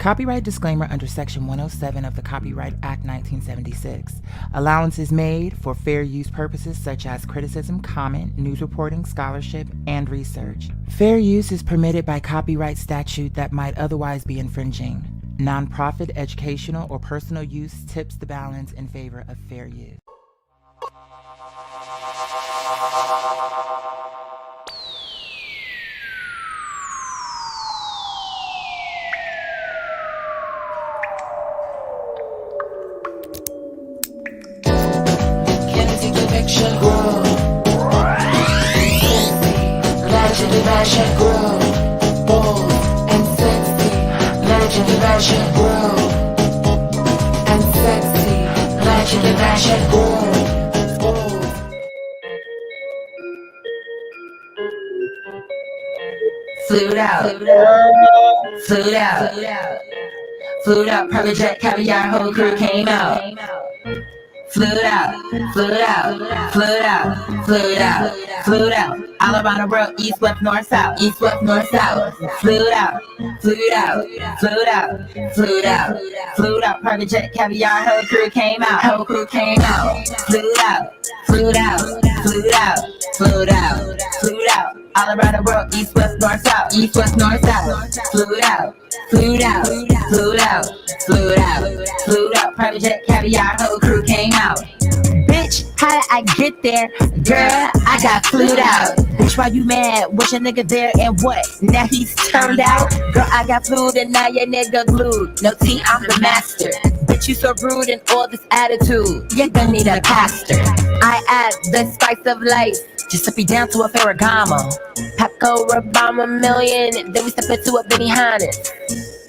Copyright disclaimer under Section 107 of the Copyright Act 1976. Allowance is made for fair use purposes such as criticism, comment, news reporting, scholarship, and research. Fair use is permitted by copyright statute that might otherwise be infringing. Nonprofit, educational, or personal use tips the balance in favor of fair use. Conviction grow. Legendary passion grow. Bold and sexy. Legendary passion grow. And sexy. Legendary passion grow. Bold. Flued out. Flued out. Flued out. Private jet, caviar, whole crew came out. Flued out, flued out, flued out, flued out, flued out. All around the world, east, west, north, south, east, west, north, south. Flued out, flued out, flued out, flued out, flued out. Private jet, caviar, whole crew came out, whole crew came out. Flued out, flued out, flued out, flued out, flued out. All around the world, east, west, north, south, east, west, north, south. Flued out, flued out, flued out, flued out, flued out. Private jet, caviar, whole crew came out. Bitch, how did I get there? Girl, I got flued out. Bitch, why you mad? Was your nigga there and what? Now he's turned out? Girl, I got flued and now your nigga glued. No T, I'm the master. Bitch, you so rude and all this attitude. You're gonna need a pastor. I add the spice of life. Just to be down to a Ferragamo. Paco Rabanne million. Then we step into a Benihana's.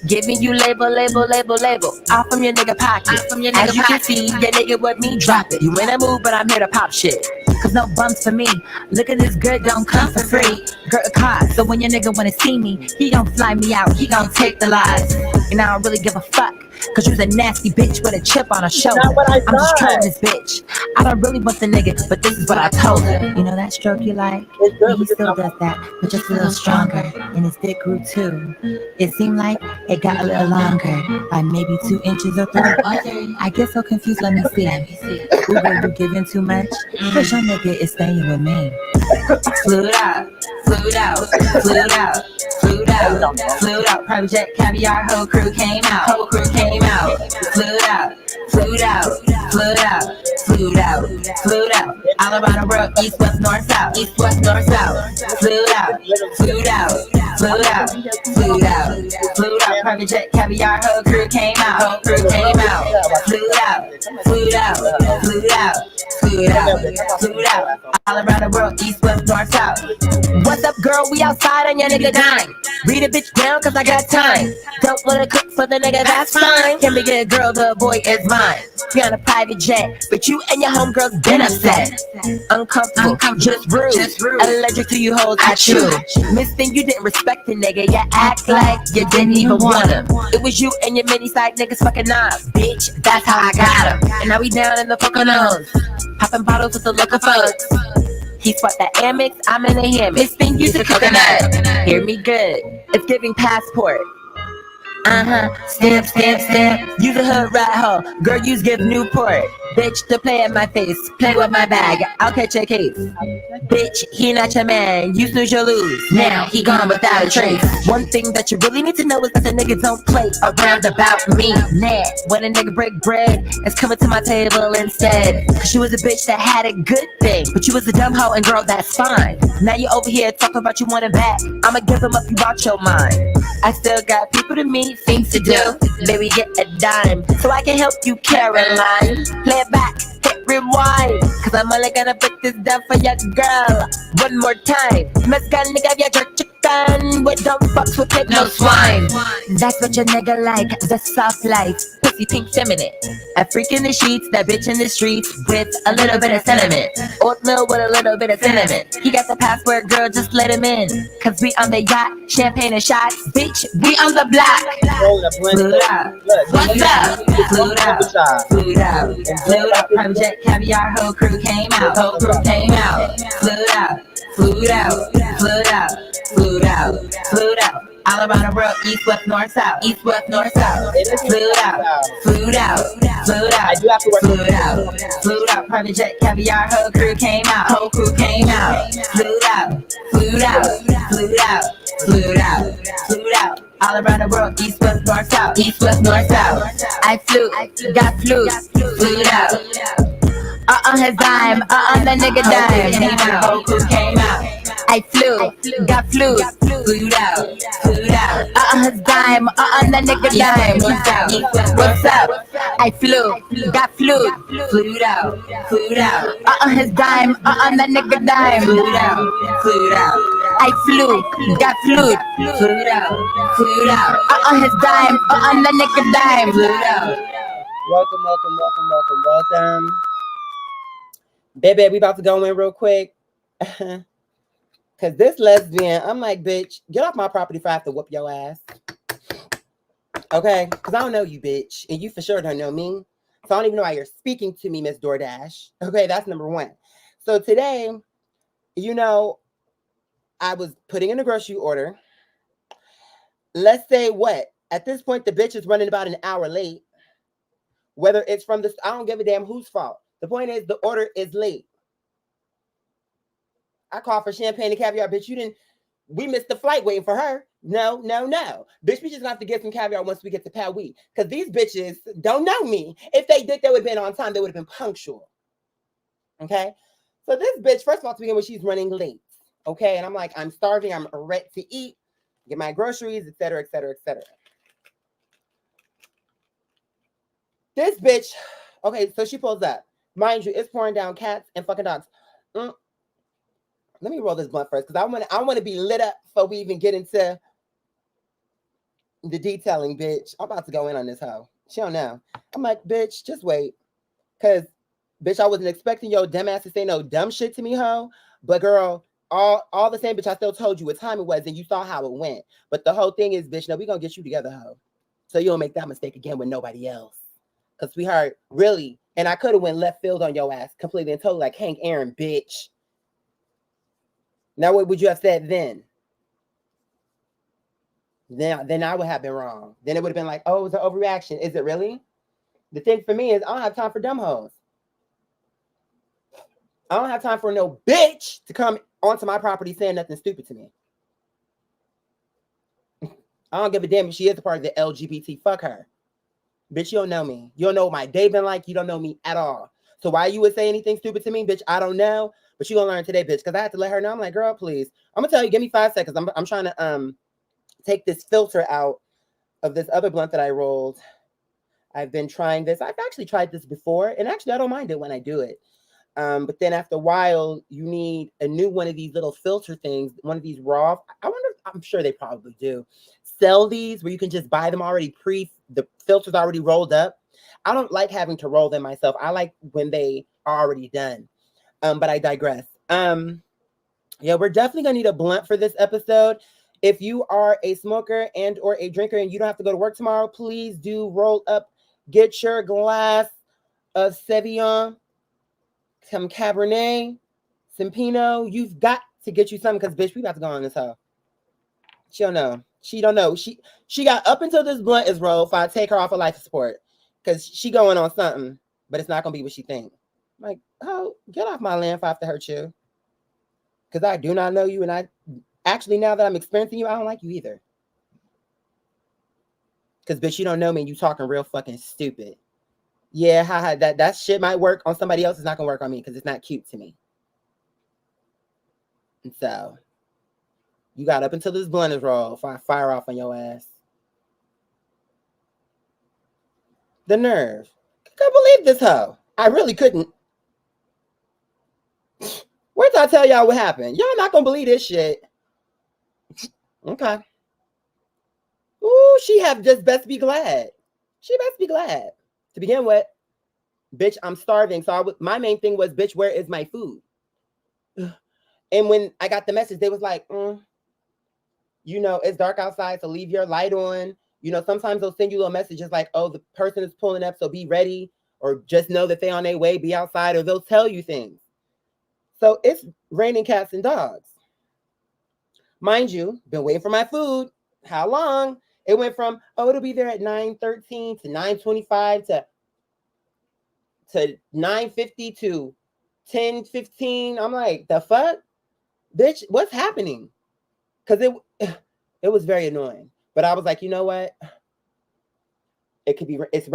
Giving you label, label, label, label. All from your nigga pocket. As you can see, your nigga with me drop it. You in a mood, but I'm here to pop shit. Cause no bumps for me. Look at this good, don't come for free. Girl, cost. So when your nigga wanna see me, he gon' fly me out. He gon' take the lies. And I don't really give a fuck. Cause you's a nasty bitch with a chip on her shoulder. I'm just trolling this bitch. I don't really want the nigga, but this is what I told her. You know that stroke you like? Yeah, he still does that, but just a little stronger. And his dick grew too. It seemed like it got a little longer, by maybe 2 inches or 3. I get so confused, let me see. Ooh, girl, you giving too much? Cause your nigga is staying with me. Flued out, flued out, flued out, flued out, flued out. Private jet, caviar, whole crew came out, whole crew came out. Flued out, flued out, flued out, flued out, flued out. All around the world, east, west, north, south, east, west, north, south. Flued out, flued out, flued out, flued out, flued out. Private jet, caviar, whole crew came out, whole crew came out. Flued out, flued out, flued out, flued out, flued out. All around the world, east, west, north, south. What's up, girl? We outside on your nigga dime. Read a bitch down, cause I got time. Don't wanna cook for the nigga, that's fine. Can be a girl, the boy is mine. We on a private jet, but you and your homegirls been upset. Uncomfortable, just rude. Allergic to you hoes, I chew. Miss thing, you didn't respect the nigga. You act like you didn't even want him. It was you and your mini side niggas fucking up. Bitch, that's how I got him. And now we down in the fucking nose. Popping bottles with the look of folks. He sweat the Amex, I'm in a hammock. This thing used to coconut. Hear me good, it's giving passport. Stamp, stamp, stamp. Use a hood rat hoe. Girl, use give Newport. Bitch, to play at my face. Play with my bag, I'll catch a case. Bitch, he not your man. You snooze, you lose. Now he gone without a trace. One thing that you really need to know is that the niggas don't play around about me. Nah, when a nigga break bread, it's coming to my table instead. Cause you was a bitch that had a good thing, but you was a dumb hoe and girl, that's fine. Now you over here talking about you want it back. I'ma give him up, you out your mind. I still got people to meet, things to do. Baby, get a dime, so I can help you, Caroline. Play it back, hit rewind. Cause I'm only gonna put this down for your girl one more time. Mezcal nigga, your jerk chicken. But don't fucks with pig, no swine. That's what your nigga like, the soft life. Pussy pink feminine. A freak in the sheets, that bitch in the streets with a little bit of sentiment. Oatmeal with a little bit of cinnamon. He got the password, girl, just let him in. Cause we on the yacht, champagne and shots. Bitch, we on the block. Flued out. What's up? Flued out. Flued out. Flued out. Private jet, caviar, whole crew came out. Whole crew came out. Flued out. flued out, flued out, flued out, flued out. All around the world, east, west, north, south, east, west, north, south. Flued out, flued out, flued out, flued out, flued out. Private jet, caviar, whole crew came out, whole crew came out. Flued out, flued out, flued out, flued out, flued out. All around the world, east, west, north, south, east, west, north, south. I flew, got flued, flued out. His dime, the nigga dime. Whole crew came out. I flew, got flew, flew out, flew out. His dime, the nigga dime. What's up? I flew, got flew, flew out, flew out. His dime, the nigga dime. Flew out, flew out. I flew, got flew, flew out, flew out. His dime, the nigga dime. Flew out. Welcome. Baby, we about to go in real quick. Cause this lesbian, I'm like, bitch, get off my property if I have to whoop your ass. Okay? Cause I don't know you, bitch. And you for sure don't know me. So I don't even know why you're speaking to me, Miss DoorDash. Okay, that's number one. So today, you know, I was putting in a grocery order. Let's say what? At this point, the bitch is running about an hour late. Whether it's from this, I don't give a damn whose fault. The point is the order is late. I called for champagne and caviar, bitch. We missed the flight waiting for her. No. Bitch, we just have to get some caviar once we get to Paris. Because these bitches don't know me. If they did, they would have been on time. They would have been punctual. Okay? So this bitch, first of all, to begin with, she's running late. Okay? And I'm like, I'm starving. I'm ready to eat, get my groceries, etc., etc., etc. This bitch, okay, so she pulls up. Mind you, it's pouring down cats and fucking dogs. Let me roll this blunt first because I want to be lit up before we even get into the detailing, bitch. I'm about to go in on this hoe. She don't know. I'm like, bitch, just wait. Because, bitch, I wasn't expecting your dumb ass to say no dumb shit to me, hoe. But, girl, all the same, bitch, I still told you what time it was and you saw how it went. But the whole thing is, bitch, no, we going to get you together, hoe. So you don't make that mistake again with nobody else. Because, sweetheart, really, and I could have went left field on your ass completely and totally like Hank Aaron, bitch. Now, what would you have said then? Then I would have been wrong. Then it would have been like, oh, it was an overreaction. Is it really? The thing for me is I don't have time for dumb hoes. I don't have time for no bitch to come onto my property saying nothing stupid to me. I don't give a damn if she is a part of the LGBT. Fuck her. Bitch, you don't know me. You don't know what my day been like. You don't know me at all. So why you would say anything stupid to me, bitch, I don't know. But you gonna learn today, bitch, because I had to let her know. I'm like, girl, please. I'm gonna tell you, give me 5 seconds. I'm trying to take this filter out of this other blunt that I rolled. I've been trying this. I've actually tried this before, and actually I don't mind it when I do it. But then after a while, you need a new one of these little filter things, one of these raw. I'm sure they probably do sell these where you can just buy them already the filters already rolled up. I don't like having to roll them myself. I like when they are already done. But I digress. Yeah, we're definitely gonna need a blunt for this episode. If you are a smoker and or a drinker and you don't have to go to work tomorrow, please do roll up, get your glass of Sauvignon, some Cabernet, some Pinot. You've got to get you something because bitch, we about to go on this hoe. She don't know. She don't know. She got up until this blunt is rolled if I take her off of life support because she going on something, but it's not gonna be what she think. I'm like, oh, get off my land if I have to hurt you. Because I do not know you, and I actually, now that I'm experiencing you, I don't like you either. Because, bitch, you don't know me, and you talking real fucking stupid. Yeah, haha, that shit might work on somebody else. It's not going to work on me because it's not cute to me. And so, you got up until this blunt is rolled before I fire off on your ass. The nerve. I can't believe this hoe. I really couldn't. Wait till I tell y'all what happened. Y'all not going to believe this shit. Okay. Ooh, she have just best be glad. She best be glad. To begin with, bitch, I'm starving. So my main thing was, bitch, where is my food? And when I got the message, they was like, you know, it's dark outside, so leave your light on. You know, sometimes they'll send you little messages like, oh, the person is pulling up, so be ready. Or just know that they're on their way, be outside. Or they'll tell you things. So it's raining cats and dogs. Mind you, been waiting for my food. How long? It went from, oh, it'll be there at 9:13 to 9:25 to 9:50 to 10:15. I'm like, the fuck? Bitch, what's happening? Because it was very annoying. But I was like, you know what? It could be, it's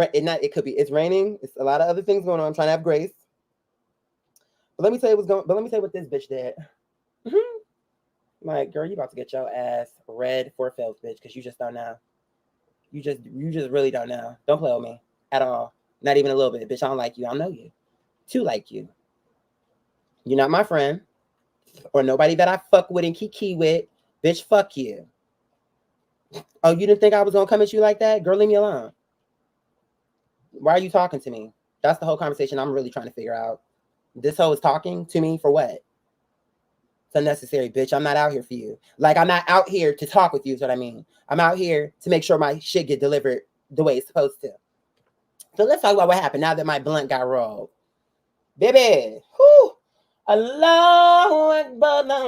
raining. It's a lot of other things going on. I'm trying to have grace. But let me tell you what this bitch did. Like, girl, you about to get your ass red for filth, bitch, because you just don't know. You just really don't know. Don't play with me at all. Not even a little bit. Bitch, I don't like you. I don't know you. To like you. You're not my friend. Or nobody that I fuck with and kiki with. Bitch, fuck you. Oh, you didn't think I was going to come at you like that? Girl, leave me alone. Why are you talking to me? That's the whole conversation I'm really trying to figure out. This hoe is talking to me for what? It's unnecessary, bitch. I'm not out here for you. Like, I'm not out here to talk with you is what I mean. I'm out here to make sure my shit get delivered the way it's supposed to. So let's talk about what happened now that my blunt got rolled. Baby, whoo. Allahu Akbar, Allahu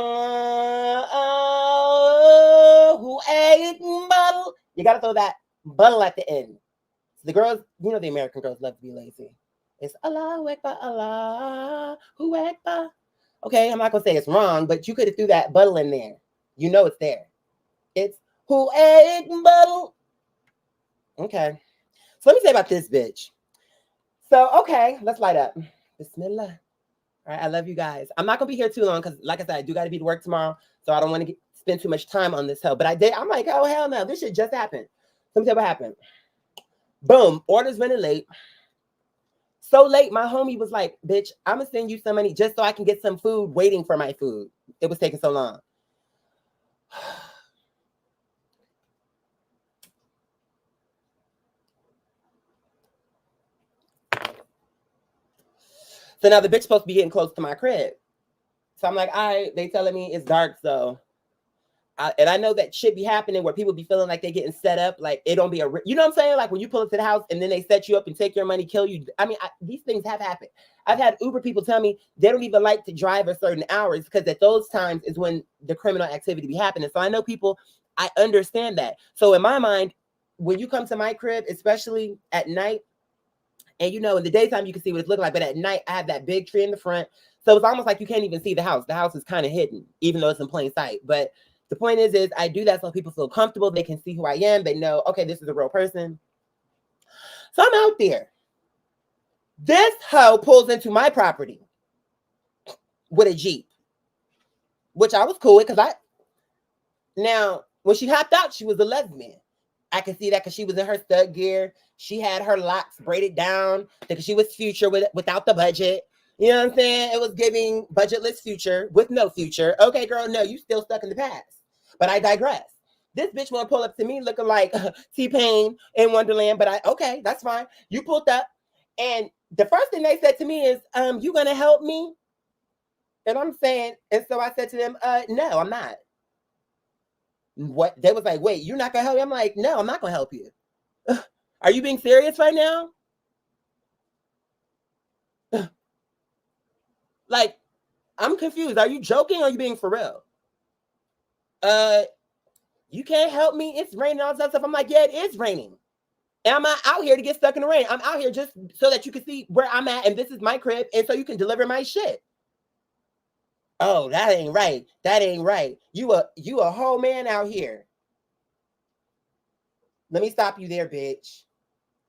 Akbar. You gotta throw that buttle at the end. So the girls, you know the American girls love to be lazy. It's Allahu Akbar, Allahu Akbar. Okay, I'm not gonna say it's wrong, but you could have threw that buttle in there. You know it's there. It's who buttle. Okay. So let me say about this bitch. So, okay, let's light up. Bismillah. All right, I love you guys. I'm not gonna be here too long because, like I said, I do gotta be to work tomorrow. So I don't want to spend too much time on this hell. But I'm like, oh hell no, this shit just happened. Let me tell you what happened. Boom, orders running late. So late, my homie was like, bitch, I'm gonna send you some money just so I can get some food waiting for my food. It was taking so long. So now the bitch supposed to be getting close to my crib. So I'm like, all right, they telling me it's dark, so. And I know that shit be happening where people be feeling like they getting set up, like it don't be you know what I'm saying? Like when you pull up to the house and then they set you up and take your money, kill you. I mean, these things have happened. I've had Uber people tell me they don't even like to drive at certain hours because at those times is when the criminal activity be happening. So I know people, I understand that. So in my mind, when you come to my crib, especially at night, and you know, in the daytime, you can see what it's looking like, but at night, I have that big tree in the front. So it's almost like you can't even see the house. The house is kind of hidden, even though it's in plain sight. But the point is I do that so people feel comfortable. They can see who I am. They know, okay, this is a real person. So I'm out there. This hoe pulls into my property with a Jeep, which I was cool with because now, when she hopped out, she was a lesbian. I could see that because she was in her stud gear. She had her locks braided down because she was Future without the budget. You know what I'm saying? It was giving budgetless Future with no future. Okay, girl, no, you still stuck in the past. But I digress. This bitch want to pull up to me looking like T-Pain in Wonderland, but okay, that's fine. You pulled up, and the first thing they said to me is, you gonna help me? And I'm saying, and so I said to them, no, I'm not. What? They was like, wait, you're not gonna help me? I'm like, no, I'm not gonna help you. Are you being serious right now? Like, I'm confused. Are you joking or are you being for real? You can't help me. It's raining, all that stuff. I'm like, yeah, it is raining. And I'm not out here to get stuck in the rain. I'm out here just so that you can see where I'm at, and this is my crib, and so you can deliver my shit. Oh, that ain't right. That ain't right. You a whole man out here. Let me stop you there, bitch.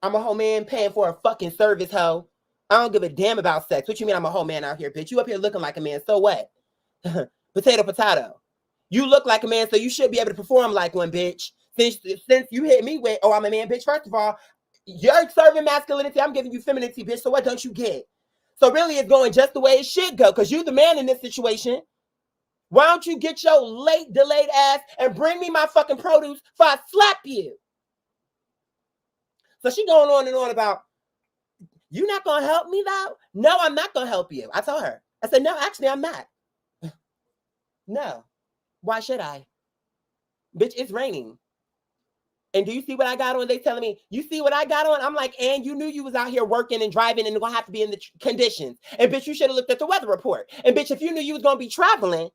I'm a whole man paying for a fucking service, hoe. I don't give a damn about sex. What you mean I'm a whole man out here, bitch? You up here looking like a man, so what? Potato, potato. You look like a man, so you should be able to perform like one, bitch. Since you hit me with, oh, I'm a man, bitch. First of all, you're serving masculinity. I'm giving you femininity, bitch. So what don't you get? So really, it's going just the way it should go, because you're the man in this situation. Why don't you get your late, delayed ass and bring me my fucking produce before I slap you? So she going on and on about, you not going to help me though? No, I'm not going to help you. I told her. I said, no, actually, I'm not. No. Why should I? Bitch, it's raining. And do you see what I got on? They telling me, you see what I got on? I'm like, and you knew you was out here working and driving and gonna have to be in the conditions. And bitch, you should have looked at the weather report. And bitch, if you knew you was gonna be traveling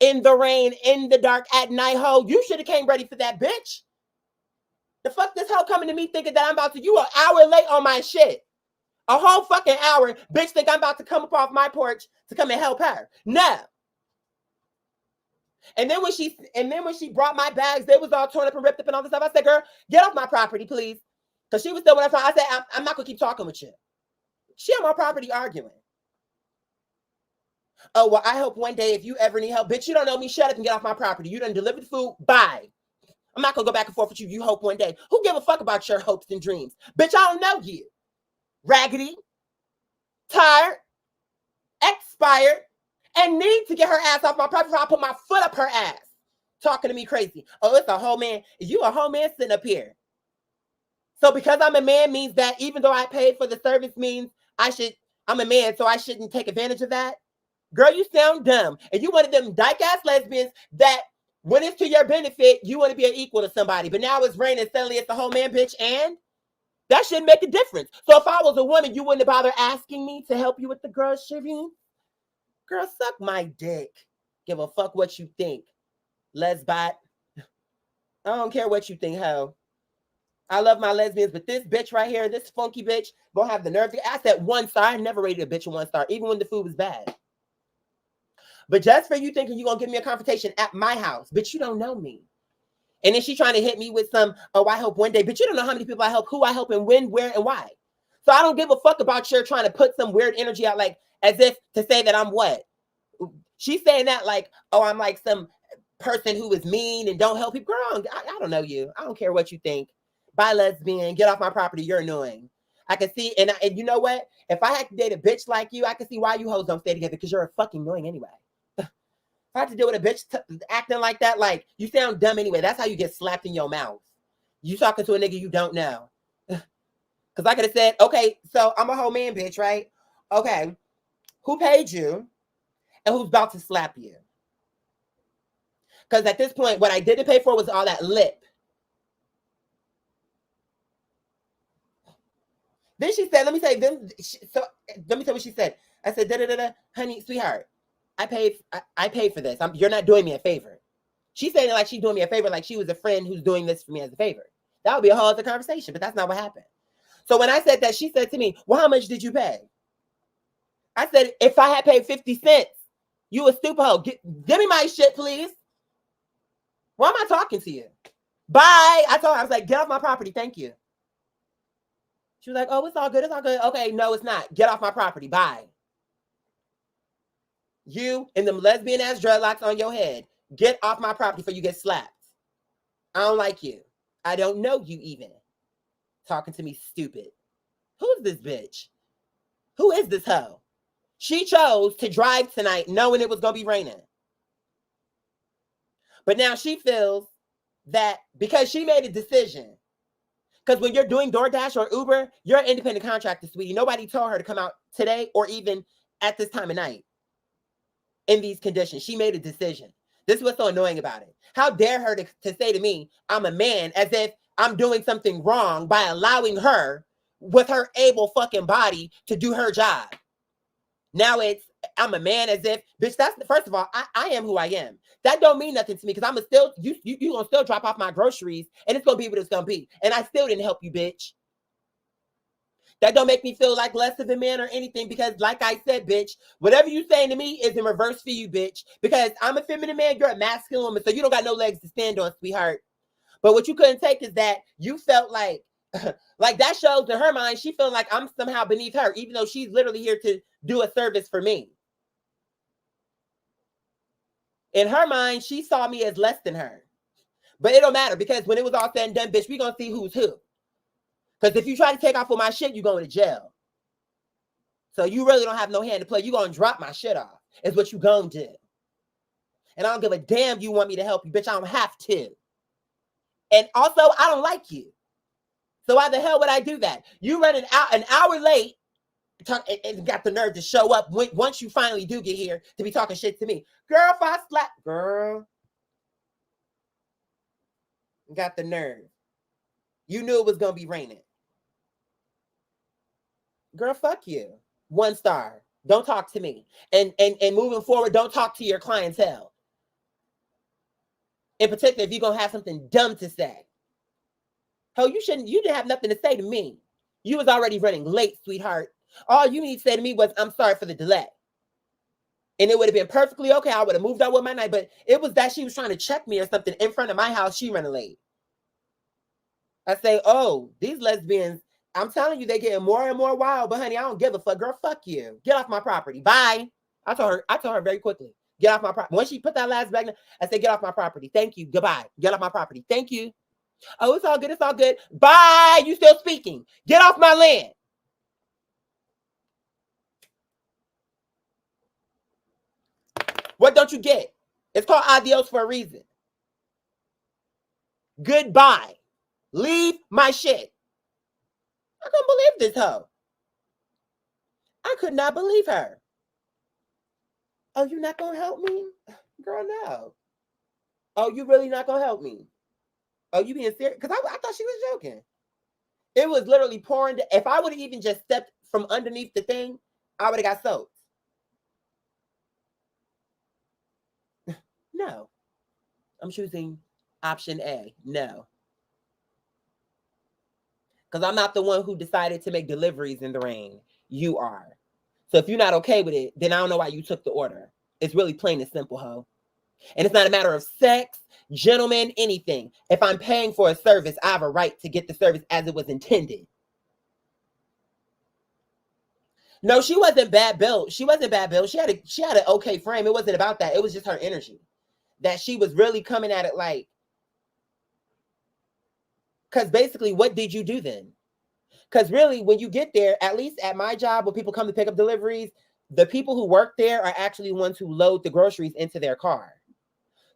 in the rain, in the dark, at night, ho, you should have came ready for that, bitch. The fuck this hoe coming to me thinking that I'm about to, you an hour late on my shit. A whole fucking hour, bitch think I'm about to come up off my porch to come and help her. No. And then when she brought my bags, they was all torn up and ripped up and all this stuff. I said, girl, get off my property, please. Because she was still with us. I said, I'm not gonna keep talking with you. She on my property arguing. Oh, well, I hope one day if you ever need help, bitch, you don't know me, shut up and get off my property. You done delivered the food, bye. I'm not gonna go back and forth with you. You hope one day. Who give a fuck about your hopes and dreams? Bitch, I don't know you. Raggedy, tired, expired, and need to get her ass off my property before I put my foot up her ass. Talking to me crazy. Oh, it's a whole man. You a whole man sitting up here. So because I'm a man means that even though I paid for the service means I'm a man, so I shouldn't take advantage of that? Girl, you sound dumb. And you one of them dyke-ass lesbians that when it's to your benefit, you want to be an equal to somebody. But now it's raining, suddenly it's the whole man, bitch, and that shouldn't make a difference. So if I was a woman, you wouldn't bother asking me to help you with the girl, Shireen? Girl, suck my dick. Give a fuck what you think, lesbot. I don't care what you think, ho. I love my lesbians, but this bitch right here, this funky bitch, gonna have the nerve to ask that 1 star. I never rated a bitch a 1 star, even when the food was bad. But just for you thinking you're gonna give me a confrontation at my house, bitch, you don't know me. And then she trying to hit me with some, oh, I hope one day, but you don't know how many people I help, who I help, and when, where, and why. So I don't give a fuck about your trying to put some weird energy out, like as if to say that I'm what? She's saying that like, oh, I'm like some person who is mean and don't help people. Girl, I don't know you. I don't care what you think. Bye, lesbian. Get off my property. You're annoying. I can see, and you know what? If I had to date a bitch like you, I can see why you hoes don't stay together, because you're a fucking annoying anyway. If I have to deal with a bitch acting like that, like you sound dumb anyway. That's how you get slapped in your mouth. You talking to a nigga you don't know. Because I could have said, okay, so I'm a whole man, bitch, right? Okay, who paid you and who's about to slap you? Because at this point, what I didn't pay for was all that lip. Then she said, let me tell you what she said. I said, da-da-da-da, honey, sweetheart, I paid for this. You're not doing me a favor. She's saying it like she's doing me a favor, like she was a friend who's doing this for me as a favor. That would be a whole other conversation, but that's not what happened. So when I said that, she said to me, well, how much did you pay? I said, if I had paid 50 cents, you a stupid hoe. Give me my shit, please. Why am I talking to you? Bye. I told her, I was like, get off my property. Thank you. She was like, oh, it's all good. It's all good. Okay, no, it's not. Get off my property. Bye. You and them lesbian ass dreadlocks on your head. Get off my property before you get slapped. I don't like you. I don't know you even. Talking to me stupid. Who's this bitch? Who is this hoe? She chose to drive tonight knowing it was going to be raining. But now she feels that because she made a decision, because when you're doing DoorDash or Uber, you're an independent contractor, sweetie. Nobody told her to come out today or even at this time of night in these conditions. She made a decision. This is what's so annoying about it. How dare her to say to me, I'm a man, as if I'm doing something wrong by allowing her with her able fucking body to do her job. Now it's, I'm a man, as if, bitch, that's, first of all, I am who I am. That don't mean nothing to me, because I'm still, you gonna still drop off my groceries, and it's gonna be what it's gonna be. And I still didn't help you, bitch. That don't make me feel like less of a man or anything, because like I said, bitch, whatever you saying to me is in reverse for you, bitch. Because I'm a feminine man, you're a masculine woman, so you don't got no legs to stand on, sweetheart. But what you couldn't take is that you felt like that shows in her mind, she felt like I'm somehow beneath her, even though she's literally here to do a service for me. In her mind, she saw me as less than her. But it don't matter, because when it was all said and done, bitch, we gonna see who's who. Because if you try to take off with my shit, you're going to jail. So you really don't have no hand to play. You're going to drop my shit off. Is what you going to do. And I don't give a damn you want me to help you, bitch. I don't have to. And also, I don't like you. So why the hell would I do that? You running out an hour late and got the nerve to show up once you finally do get here to be talking shit to me. Girl, if I slap, girl. Got the nerve. You knew it was gonna be raining. Girl, fuck you. 1 star. Don't talk to me. And moving forward, don't talk to your clientele. In particular, if you're gonna have something dumb to say. Hell, you didn't have nothing to say to me. You was already running late, sweetheart. All you need to say to me was, I'm sorry for the delay. And it would have been perfectly okay. I would have moved on with my night, but it was that she was trying to check me or something in front of my house. She running late. I say, oh, these lesbians, I'm telling you, they getting more and more wild, but honey, I don't give a fuck. Girl, fuck you. Get off my property. Bye. I told her very quickly. Get off my property. Once she put that last bag, I said, get off my property. Thank you. Goodbye. Get off my property. Thank you. Oh, it's all good. It's all good. Bye. You still speaking. Get off my land. What don't you get? It's called adios for a reason. Goodbye. Leave my shit. I couldn't believe this hoe. I could not believe her. Oh, you're not going to help me? Girl, no. Oh, you really not going to help me? Oh, you being serious? Because I thought she was joking. It was literally pouring. If I would have even just stepped from underneath the thing, I would have got soaked. No. I'm choosing option A. No. Because I'm not the one who decided to make deliveries in the rain. You are. So if you're not okay with it, then I don't know why you took the order. It's really plain and simple, ho. And it's not a matter of sex, gentlemen, anything. If I'm paying for a service, I have a right to get the service as it was intended. No, she wasn't bad built. She wasn't bad built. She had an okay frame. It wasn't about that. It was just her energy. That she was really coming at it like, because basically, what did you do then? Because really, when you get there, at least at my job, when people come to pick up deliveries, the people who work there are actually ones who load the groceries into their car.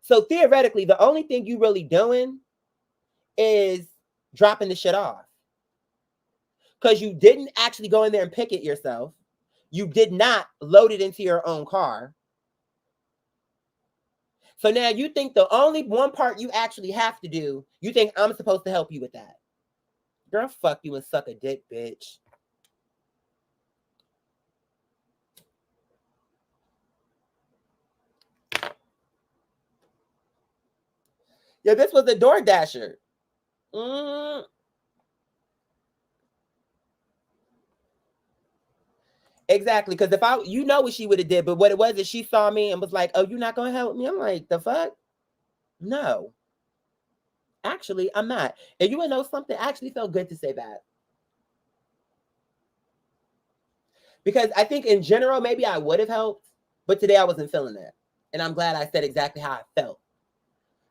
So theoretically, the only thing you really doing is dropping the shit off. Because you didn't actually go in there and pick it yourself. You did not load it into your own car. So now you think the only one part you actually have to do, you think I'm supposed to help you with that. Girl, fuck you and suck a dick, bitch. Yeah, this was a DoorDasher. Exactly, because you know what she would have did, but what it was is she saw me and was like, oh, you're not going to help me? I'm like, the fuck? No. Actually, I'm not. And you want to know something? I actually felt good to say that. Because I think in general, maybe I would have helped, but today I wasn't feeling that. And I'm glad I said exactly how I felt.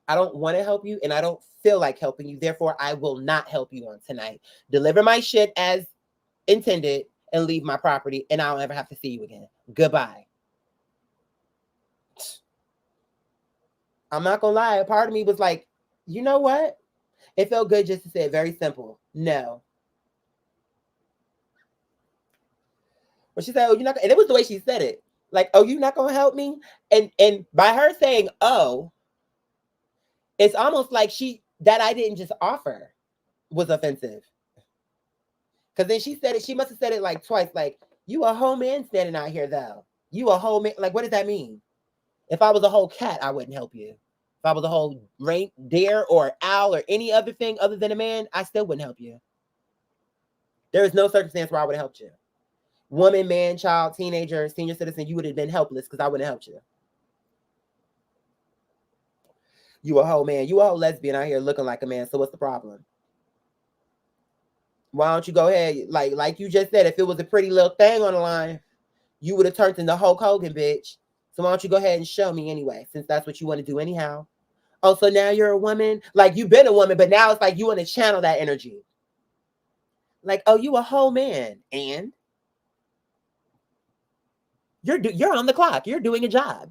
I don't want to help you, and I don't feel like helping you. Therefore, I will not help you on tonight. Deliver my shit as intended and leave my property, and I don't ever have to see you again. Goodbye. I'm not going to lie. A part of me was like, you know what? It felt good just to say it. Very simple. No. But she said, oh, you're not, and it was the way she said it. Like, oh, you're not going to help me? And by her saying, oh, it's almost like that I didn't just offer was offensive. Because then she said it, she must have said it like twice, like, you a whole man standing out here, though. You a whole man. Like, what does that mean? If I was a whole cat, I wouldn't help you. If I was a whole deer or owl or any other thing other than a man, I still wouldn't help you. There is no circumstance where I would have helped you. Woman, man, child, teenager, senior citizen, you would have been helpless because I wouldn't have helped you. You a whole man. You a whole lesbian out here looking like a man. So what's the problem? Why don't you go ahead? Like you just said, if it was a pretty little thing on the line, you would have turned into Hulk Hogan, bitch. So why don't you go ahead and show me anyway, since that's what you want to do anyhow? Oh, so now you're a woman? Like, you've been a woman, but now it's like you want to channel that energy. Like, oh, you a whole man. And? You're on the clock. You're doing a job.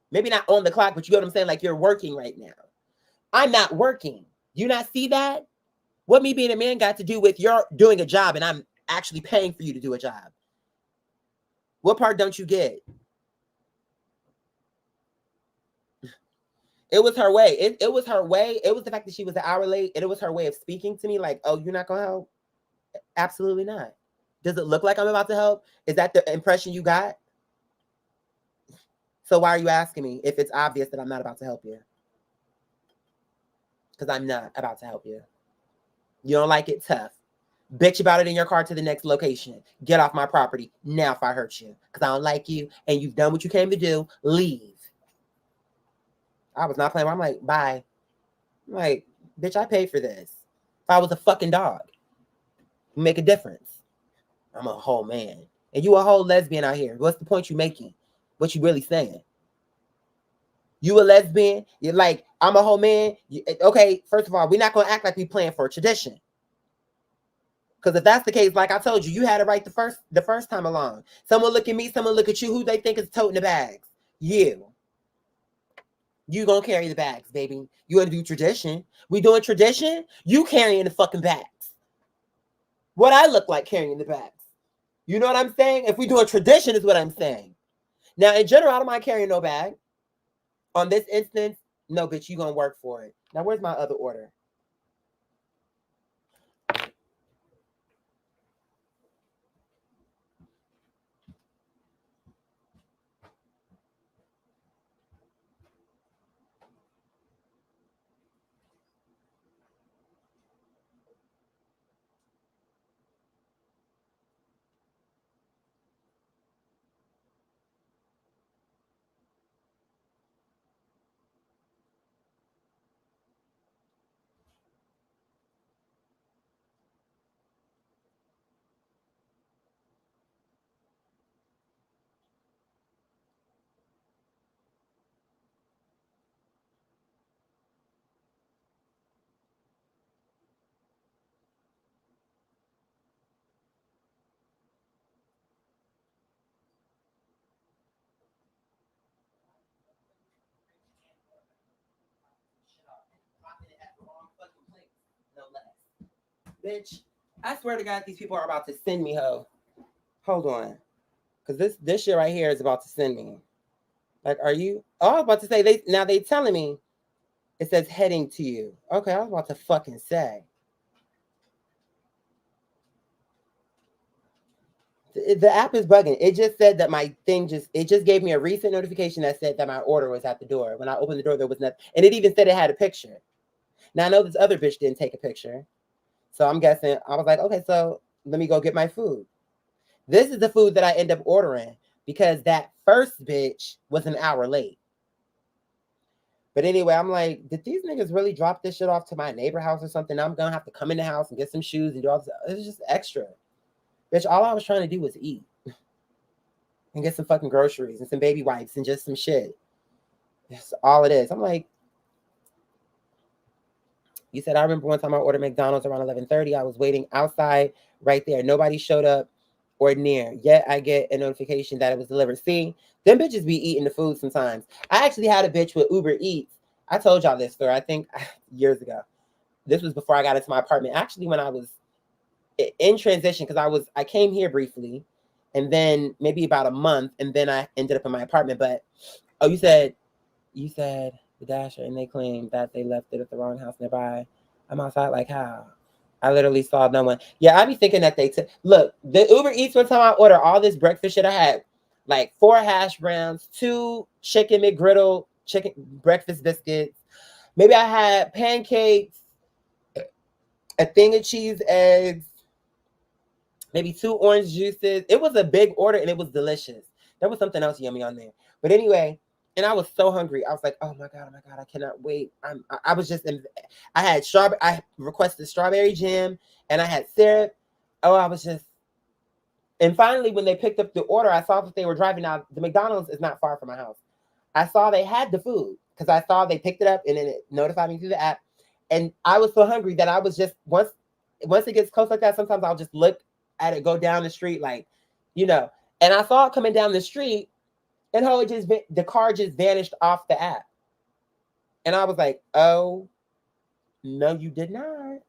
Maybe not on the clock, but you know what I'm saying? Like, you're working right now. I'm not working. Do you not see that? What me being a man got to do with you're doing a job and I'm actually paying for you to do a job? What part don't you get? It was her way. It was her way. It was the fact that she was an hour late, and it was her way of speaking to me like, oh, you're not gonna help? Absolutely not. Does it look like I'm about to help? Is that the impression you got? So why are you asking me if it's obvious that I'm not about to help you? Because I'm not about to help you. You don't like it? Tough. Bitch about it in your car to the next location. Get off my property now if I hurt you. Because I don't like you and you've done what you came to do. Leave. I was not playing. I'm like, bye. I'm like, bitch, I paid for this. If I was a fucking dog, you make a difference. I'm a whole man. And you a whole lesbian out here. What's the point you making? What you really saying? You a lesbian? You're like, I'm a whole man. Okay, first of all, we're not going to act like we playing for a tradition. Because if that's the case, like I told you, you had it right the first time along. Someone look at me, someone look at you. Who they think is toting the bags? You. You gonna carry the bags, baby. You gonna do tradition. We doing tradition? You carrying the fucking bags. What I look like carrying the bags. You know what I'm saying? If we doing tradition is what I'm saying. Now, in general, I don't mind carrying no bag. On this instance, no, bitch, you gonna work for it. Now, where's my other order? Bitch, I swear to God, these people are about to send me, ho. Hold on. Because this shit right here is about to send me. Like, are you? Oh, I was about to say, they telling me it says heading to you. Okay, I was about to fucking say. The app is bugging. It just said that my thing it just gave me a recent notification that said that my order was at the door. When I opened the door, there was nothing. And it even said it had a picture. Now, I know this other bitch didn't take a picture. So I'm guessing, I was like, okay, so let me go get my food. This is the food that I end up ordering because that first bitch was an hour late. But anyway, I'm like, did these niggas really drop this shit off to my neighbor house or something? I'm going to have to come in the house and get some shoes and do all this. It's just extra. Bitch, all I was trying to do was eat and get some fucking groceries and some baby wipes and just some shit. That's all it is. I'm like, you said, I remember one time I ordered McDonald's around 11:30. I was waiting outside right there. Nobody showed up or near. Yet I get a notification that it was delivered. See, them bitches be eating the food sometimes. I actually had a bitch with Uber Eats. I told y'all this story, I think years ago. This was before I got into my apartment. Actually, when I was in transition, because I came here briefly, and then maybe about a month, and then I ended up in my apartment. But oh, you said the Dasher, and they claimed that they left it at the wrong house nearby. I'm outside, like, how? I literally saw no one. Yeah, I be thinking that they took. Look, the Uber Eats, one time I ordered all this breakfast shit. I had like 4 hash browns, 2 chicken McGriddle chicken breakfast biscuits. Maybe I had pancakes, a thing of cheese eggs, maybe 2 orange juices. It was a big order and it was delicious. There was something else yummy on there. But anyway, and I was so hungry. I was like, oh my God, I cannot wait. I was just, I had I requested strawberry jam and I had syrup. Oh, I was just, and finally when they picked up the order, I saw that they were driving out. The McDonald's is not far from my house. I saw they had the food because I saw they picked it up and then it notified me through the app. And I was so hungry that I was just, once it gets close like that, sometimes I'll just look at it go down the street, like, you know. And I saw it coming down the street, and how the car just vanished off the app. And I was like, oh, no, you did not.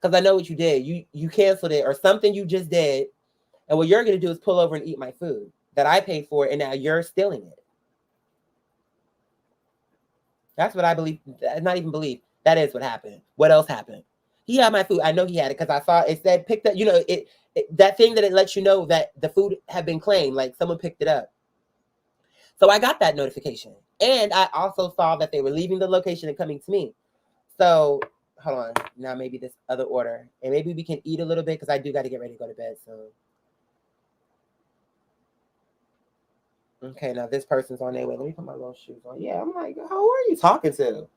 Because I know what you did. You canceled it or something you just did. And what you're going to do is pull over and eat my food that I paid for, and now you're stealing it. That's what I believe. Not even believe. That is what happened. What else happened? He had my food. I know he had it because I saw it said picked up. You know, that thing that it lets you know that the food had been claimed, like someone picked it up. So I got that notification. And I also saw that they were leaving the location and coming to me. So hold on. Now maybe this other order. And maybe we can eat a little bit because I do got to get ready to go to bed soon. Okay, now this person's on their way. Let me put my little shoes on. Yeah, I'm like, who are you talking to?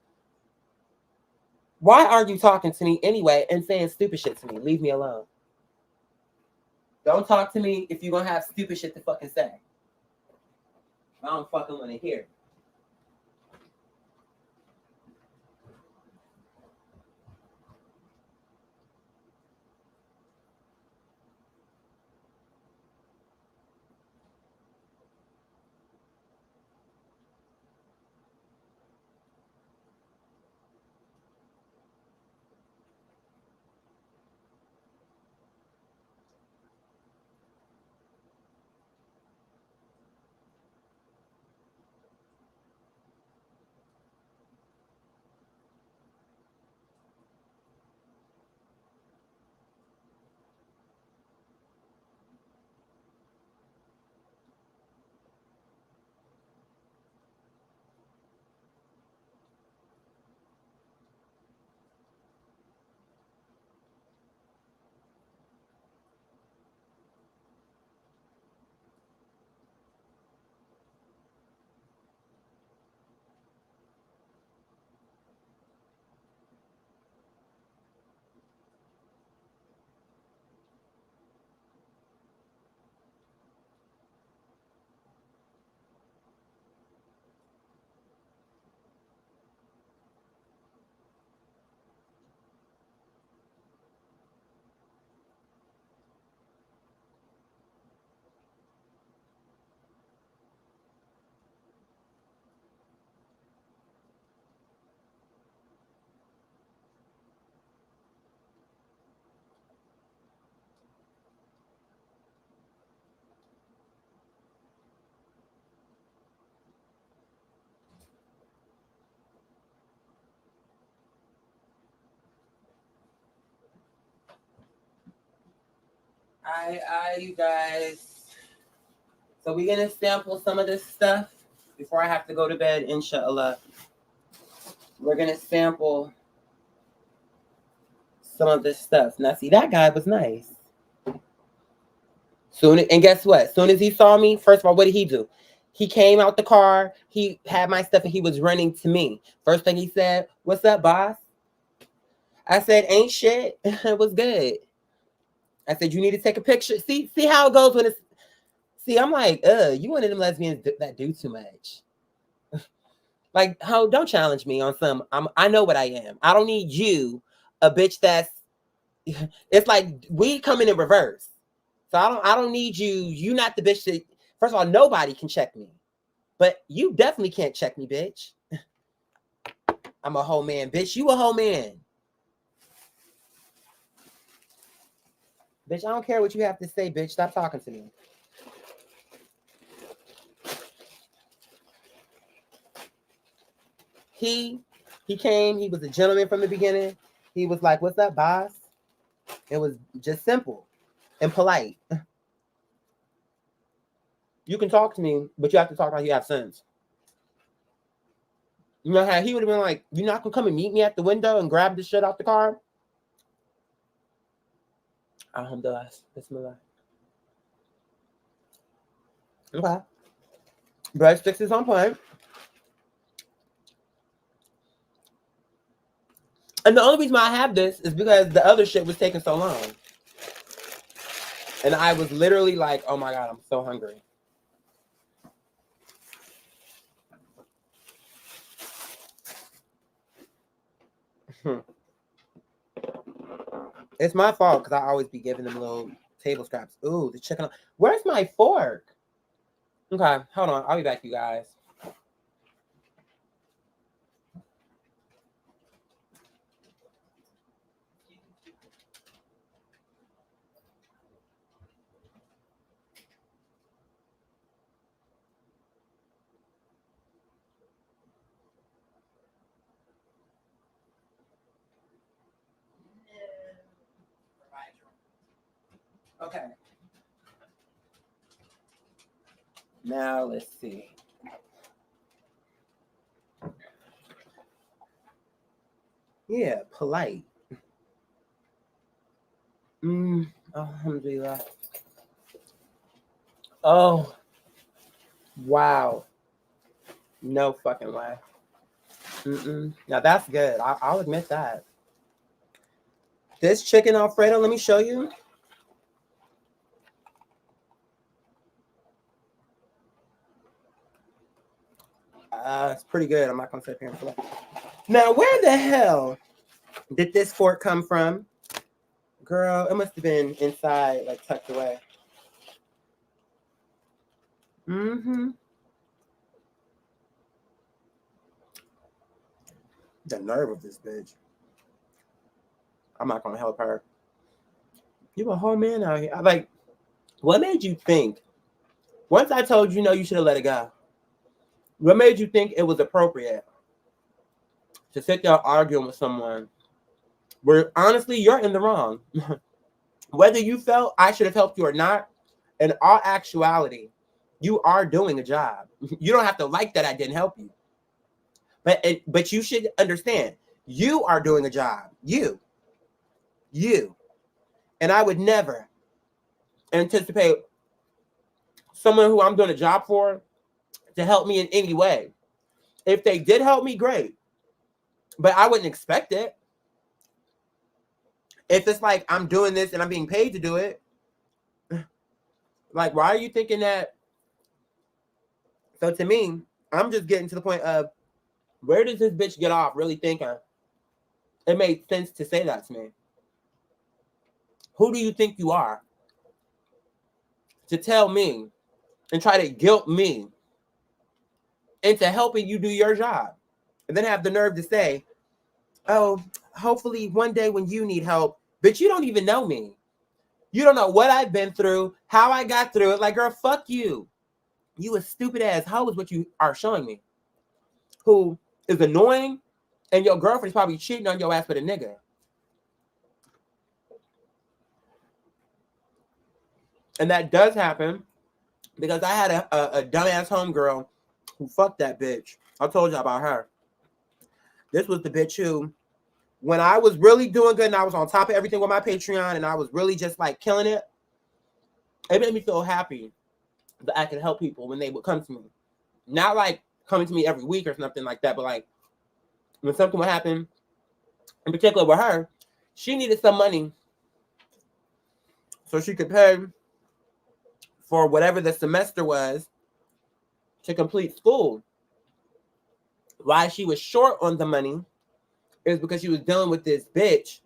Why are you talking to me anyway and saying stupid shit to me? Leave me alone. Don't talk to me if you're going to have stupid shit to fucking say. I don't fucking want to hear. You guys. So we're going to sample some of this stuff before I have to go to bed, inshallah. We're going to sample some of this stuff. Now, see, that guy was nice. And guess what? As soon as he saw me, first of all, what did he do? He came out the car. He had my stuff and he was running to me. First thing he said, "What's up, boss?" I said, "Ain't shit." It was good. I said, "You need to take a picture." See how it goes when it's. See, I'm like, you one of them lesbians that do too much. Like, don't challenge me on some. I know what I am. I don't need you, a bitch that's. It's like we coming in reverse. So I don't need you. You not the bitch that. First of all, nobody can check me, but you definitely can't check me, bitch. I'm a whole man, bitch. You a whole man, bitch. I don't care what you have to say, bitch. Stop talking to me. He came. He was a gentleman from the beginning. He was like, "What's up, boss?" It was just simple and polite. You can talk to me, but you have to talk like you have sense. You know how he would have been like, "You're not gonna come and meet me at the window and grab the shit out the car?" Alhamdulillah. Bismillah. Okay. Breadsticks is on point. And the only reason why I have this is because the other shit was taking so long. And I was literally like, oh my God, I'm so hungry. It's my fault because I always be giving them little table scraps. Ooh, the chicken. Where's my fork? Okay, hold on. I'll be back, you guys. Okay. Now let's see. Yeah, polite. Alhamdulillah. Oh, wow. No fucking way. Now that's good. I'll admit that. This chicken Alfredo, let me show you. It's pretty good. I'm not gonna sit here and play. Now, where the hell did this fork come from? Girl, it must have been inside, like tucked away. The nerve of this bitch. I'm not gonna help her. You a whole man out here. Like, what made you think? Once I told you no, you should have let it go. What made you think it was appropriate to sit there arguing with someone where honestly you're in the wrong? Whether you felt I should have helped you or not, in all actuality, you are doing a job. You don't have to like that I didn't help you. But you should understand, you are doing a job. You. And I would never anticipate someone who I'm doing a job for to help me in any way. If they did help me, great. But I wouldn't expect it. If it's like I'm doing this and I'm being paid to do it, like, why are you thinking that? So to me, I'm just getting to the point of, where does this bitch get off really thinking it made sense to say that to me? Who do you think you are to tell me and try to guilt me into helping you do your job? And then have the nerve to say, oh, hopefully one day when you need help, but you don't even know me. You don't know what I've been through, how I got through it. Like, girl, fuck you. You a stupid ass hoe is what you are showing me. Who is annoying, and your girlfriend's probably cheating on your ass with a nigga. And that does happen because I had a dumbass homegirl who fucked that bitch. I told you about her. This was the bitch who, when I was really doing good and I was on top of everything with my Patreon and I was really just like killing it, it made me feel happy that I could help people when they would come to me. Not like coming to me every week or something like that, but like when something would happen, in particular with her, she needed some money so she could pay for whatever the semester was to complete school. Why she was short on the money is because she was dealing with this bitch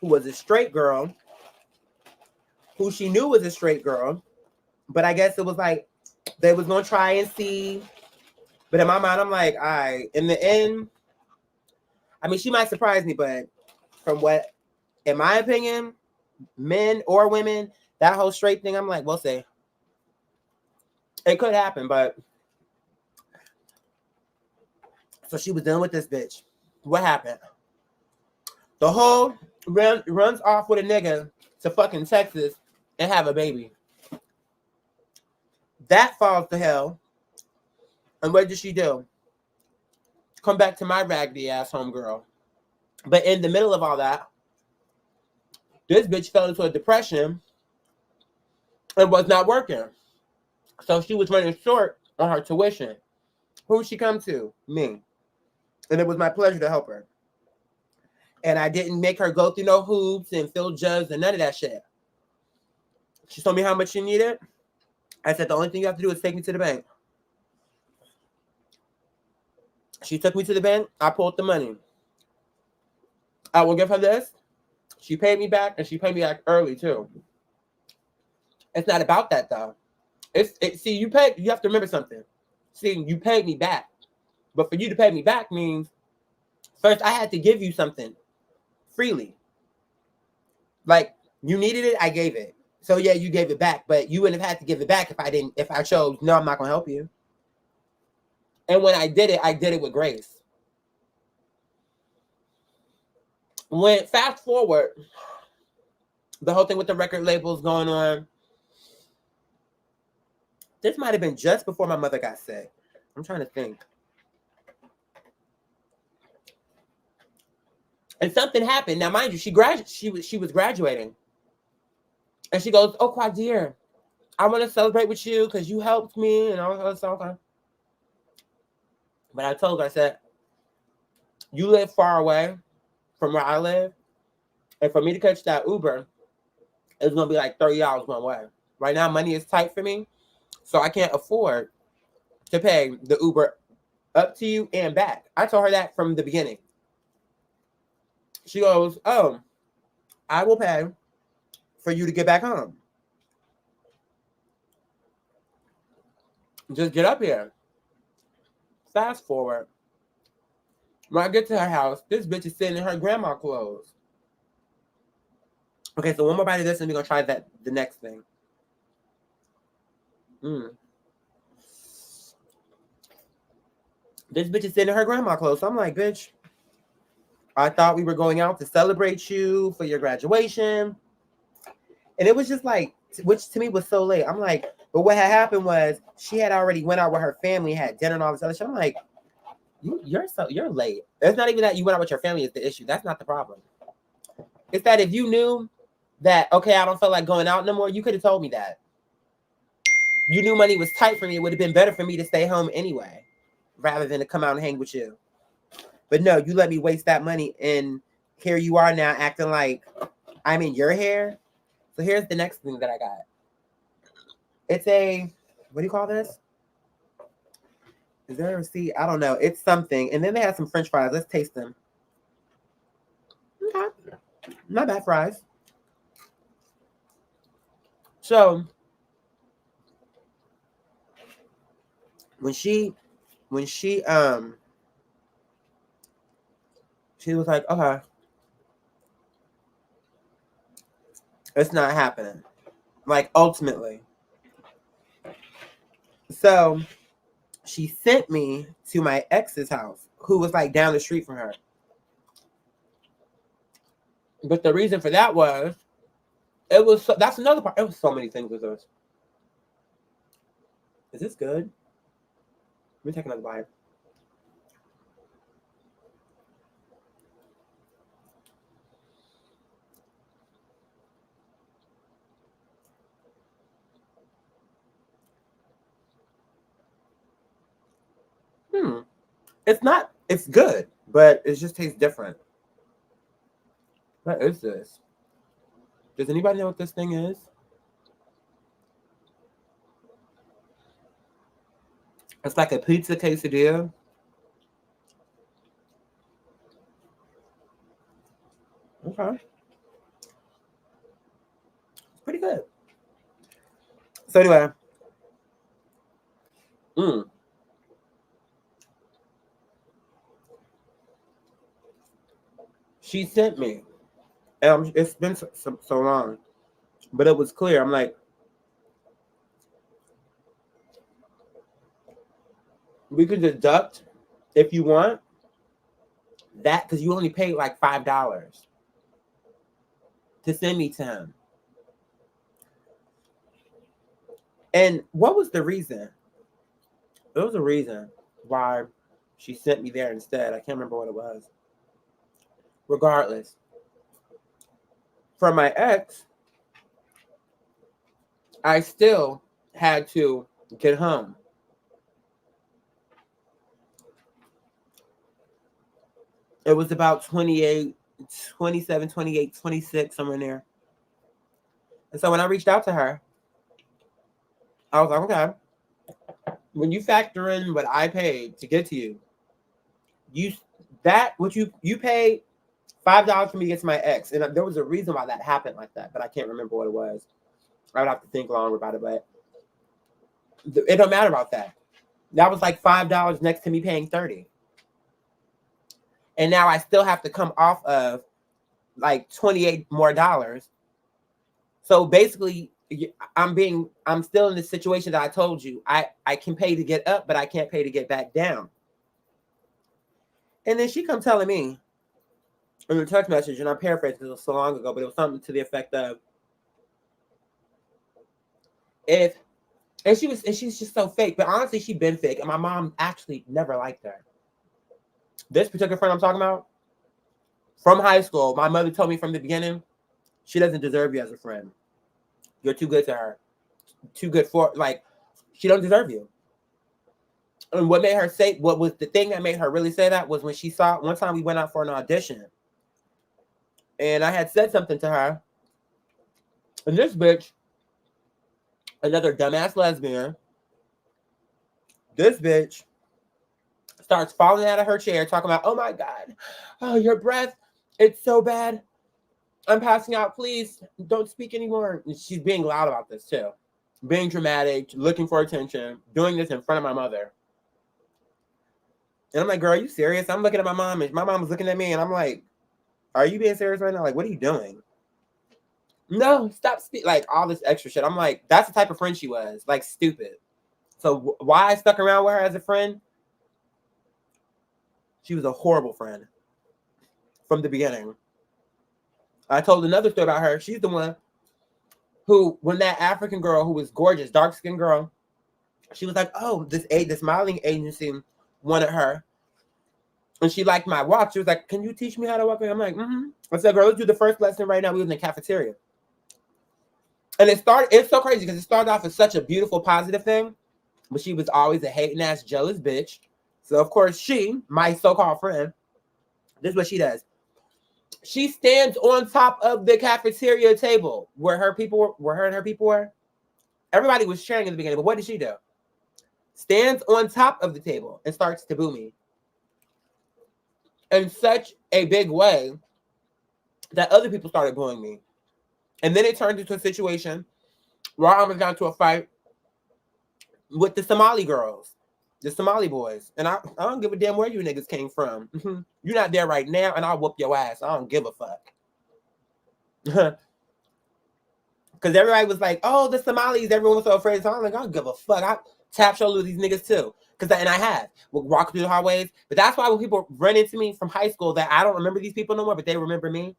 who was a straight girl, who she knew was a straight girl, but I guess it was like they was gonna try and see. But in my mind, I'm like, all right, in the end, I mean, she might surprise me, but from what, in my opinion, men or women, that whole straight thing, I'm like, we'll see. It could happen, but so she was dealing with this bitch. What happened? The whole runs off with a nigga to fucking Texas and have a baby. That falls to hell. And what did she do? Come back to my raggedy ass homegirl. But in the middle of all that, this bitch fell into a depression and was not working. So she was running short on her tuition. Who'd she come to? Me. And it was my pleasure to help her. And I didn't make her go through no hoops and feel judged and none of that shit. She told me how much she needed. I said, the only thing you have to do is take me to the bank. She took me to the bank. I pulled the money. I will give her this. She paid me back, and she paid me back early too. It's not about that though. See, you have to remember something. See, you paid me back. But for you to pay me back means first I had to give you something freely. Like, you needed it, I gave it. So yeah, you gave it back, but you wouldn't have had to give it back if I chose, no, I'm not gonna help you. And when I did it with grace. When fast forward, The whole thing with the record labels going on. This might have been just before my mother got sick. I'm trying to think. And something happened. Now, mind you, she was graduating. And she goes, "Oh, Quadir, I want to celebrate with you because you helped me." And I was okay. But I told her, I said, "You live far away from where I live. And for me to catch that Uber, it's going to be like $30 one way. Right now, money is tight for me. So I can't afford to pay the Uber up to you and back." I told her that from the beginning. She goes, "Oh, I will pay for you to get back home. Just get up here." Fast forward. When I get to her house, this bitch is sitting in her grandma clothes. Okay, so one more bite of this and we're going to try the next thing. This bitch is sitting in her grandma clothes. So I'm like, bitch, I thought we were going out to celebrate you for your graduation. And it was just like, which to me was so late. I'm like, but what had happened was she had already went out with her family, had dinner and all this other shit. I'm like, you're late. It's not even that you went out with your family is the issue. That's not the problem. It's that if you knew that, okay, I don't feel like going out no more, you could have told me that. You knew money was tight for me. It would have been better for me to stay home anyway, rather than to come out and hang with you. But no, you let me waste that money, and here you are now acting like I'm in your hair. So here's the next thing that I got. It's a, what do you call this? Is there a receipt? I don't know. It's something. And then they have some French fries. Let's taste them. Okay. Not bad fries. So when she was like, okay, it's not happening. Like, ultimately. So she sent me to my ex's house, who was like down the street from her. But the reason for that was, that's another part. It was so many things with this. Is this good? Let me take another bite. It's good, but it just tastes different. What is this? Does anybody know what this thing is? It's like a pizza quesadilla. Okay. It's pretty good. So anyway. She sent me. And it's been so long. But it was clear. I'm like, we could deduct, if you want, that, because you only paid like $5 to send me to him. And what was the reason? There was a reason why she sent me there instead. I can't remember what it was. Regardless, for my ex, I still had to get home. It was about 28, 27, 28, 26, somewhere in there. And so when I reached out to her, I was like, okay, when you factor in what I paid to get to you, you paid $5 for me to get to my ex. And there was a reason why that happened like that, but I can't remember what it was. I would have to think longer about it, but it don't matter about that. That was like $5 next to me paying $30. And now I still have to come off of like $28 more. So basically, I'm still in the situation that I told you. I can pay to get up, but I can't pay to get back down. And then she come telling me in a text message, and I paraphrased it so long ago, but it was something to the effect of, if and she's just so fake. But honestly, she been fake, and my mom actually never liked her. This particular friend I'm talking about from high school, my mother told me from the beginning, she doesn't deserve you as a friend. You're too good to her. Too good for, like, she don't deserve you. And what made her say, what was the thing that made her really say that was when she saw, one time we went out for an audition. And I had said something to her. And this bitch, another dumbass lesbian, this bitch starts falling out of her chair talking about, oh my God, oh, your breath, it's so bad. I'm passing out, please don't speak anymore. And she's being loud about this too. Being dramatic, looking for attention, doing this in front of my mother. And I'm like, girl, are you serious? I'm looking at my mom, and my mom was looking at me, and I'm like, are you being serious right now? Like, what are you doing? No, stop speaking. Like, all this extra shit. I'm like, that's the type of friend she was. Like, stupid. So why I stuck around with her as a friend? She was a horrible friend from the beginning. I told another story about her. She's the one who, when that African girl who was gorgeous, dark-skinned girl, she was like, oh, this modeling agency wanted her. And she liked my walk. She was like, can you teach me how to walk? I'm like, mm-hmm. I said, girl, let's do the first lesson right now. We was in the cafeteria. And it's so crazy because it started off as such a beautiful, positive thing. But she was always a hating ass, jealous bitch. So, of course, she, my so-called friend, this is what she does. She stands on top of the cafeteria table where her and her people were. Everybody was cheering in the beginning, but what did she do? Stands on top of the table and starts to boo me in such a big way that other people started booing me. And then it turned into a situation where I almost got into a fight with the Somali girls, the Somali boys. And I don't give a damn where you niggas came from. You're not there right now, and I'll whoop your ass. I don't give a fuck. Because everybody was like, oh, the Somalis, everyone was so afraid. So I'm like, I don't give a fuck. I tap shoulder with these niggas too. And I have. We'll walk through the hallways. But that's why when people run into me from high school that I don't remember these people no more, but they remember me.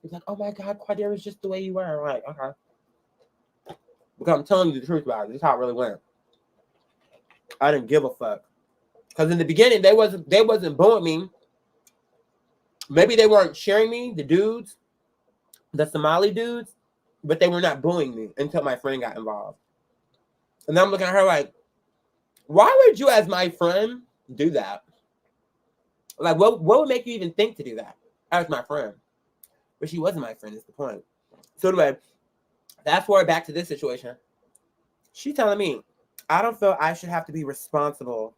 It's like, oh my God, Quadira is just the way you were. I'm like, okay. Because I'm telling you the truth about it. This is how it really went. I didn't give a fuck. Because in the beginning, they wasn't booing me. Maybe they weren't cheering me, the dudes, the Somali dudes, but they were not booing me until my friend got involved. And then I'm looking at her like, why would you, as my friend, do that? Like, what would make you even think to do that as my friend? But she wasn't my friend, is the point. So anyway, fast forward back to this situation. She's telling me, I don't feel I should have to be responsible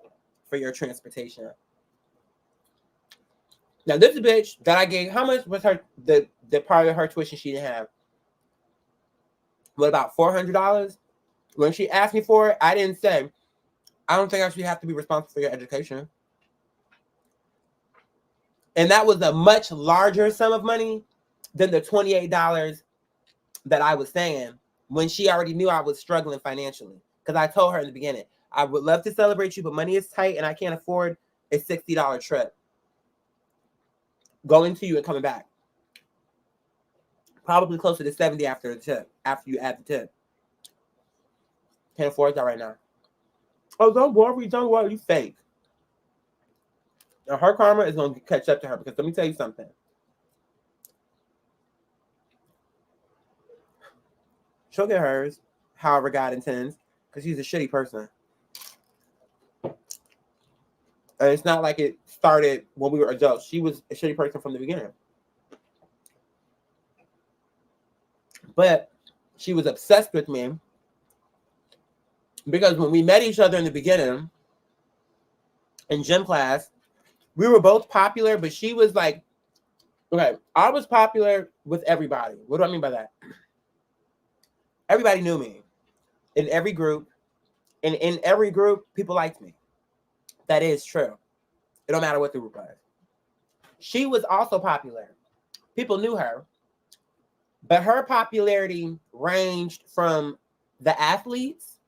for your transportation. Now, this bitch that I gave, how much was her, the part of her tuition she didn't have? What, about $400? When she asked me for it, I didn't say, I don't think I should have to be responsible for your education. And that was a much larger sum of money than the $28 that I was saying when she already knew I was struggling financially. Because I told her in the beginning, I would love to celebrate you, but money is tight and I can't afford a $60 trip going to you and coming back. Probably closer to $70 after the tip, after you add the tip. Can't afford that right now. Oh, don't worry, you fake. Now her karma is going to catch up to her because let me tell you something. She'll get hers, however God intends, because she's a shitty person. And it's not like it started when we were adults. She was a shitty person from the beginning. But she was obsessed with me because when we met each other in the beginning in gym class, we were both popular, but she was like, okay, I was popular with everybody. What do I mean by that? Everybody knew me in every group. And in every group, people liked me. That is true. It don't matter what the group was. She was also popular. People knew her. But her popularity ranged from the athletes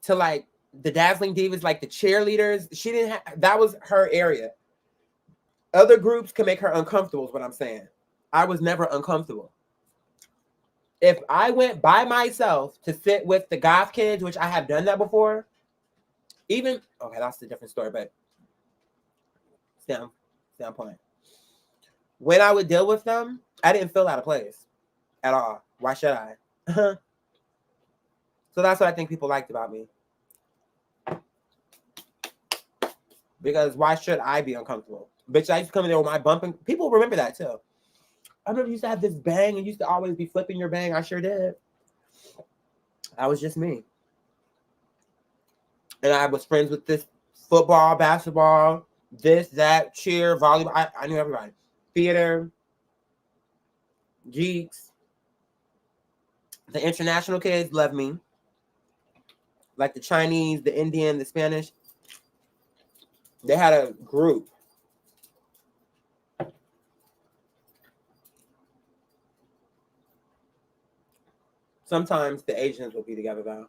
to like the dazzling divas, like the cheerleaders. She didn't have, that was her area. Other groups can make her uncomfortable is what I'm saying. I was never uncomfortable. if I went by myself to sit with the goth kids, which I have done that before, even okay, that's a different story, but standpoint. When I would deal with them, I didn't feel out of place at all. Why should I? So that's what I think people liked about me. Because why should I be uncomfortable? Bitch, I used to come in there with my bumping. People remember that too. I remember you used to have this bang and used to always be flipping your bang. I sure did. I was just me. And I was friends with this football, basketball, this, that, cheer, volleyball. I knew everybody. Theater, geeks. The international kids loved me. Like the Chinese, the Indian, the Spanish. They had a group. Sometimes the Asians will be together though.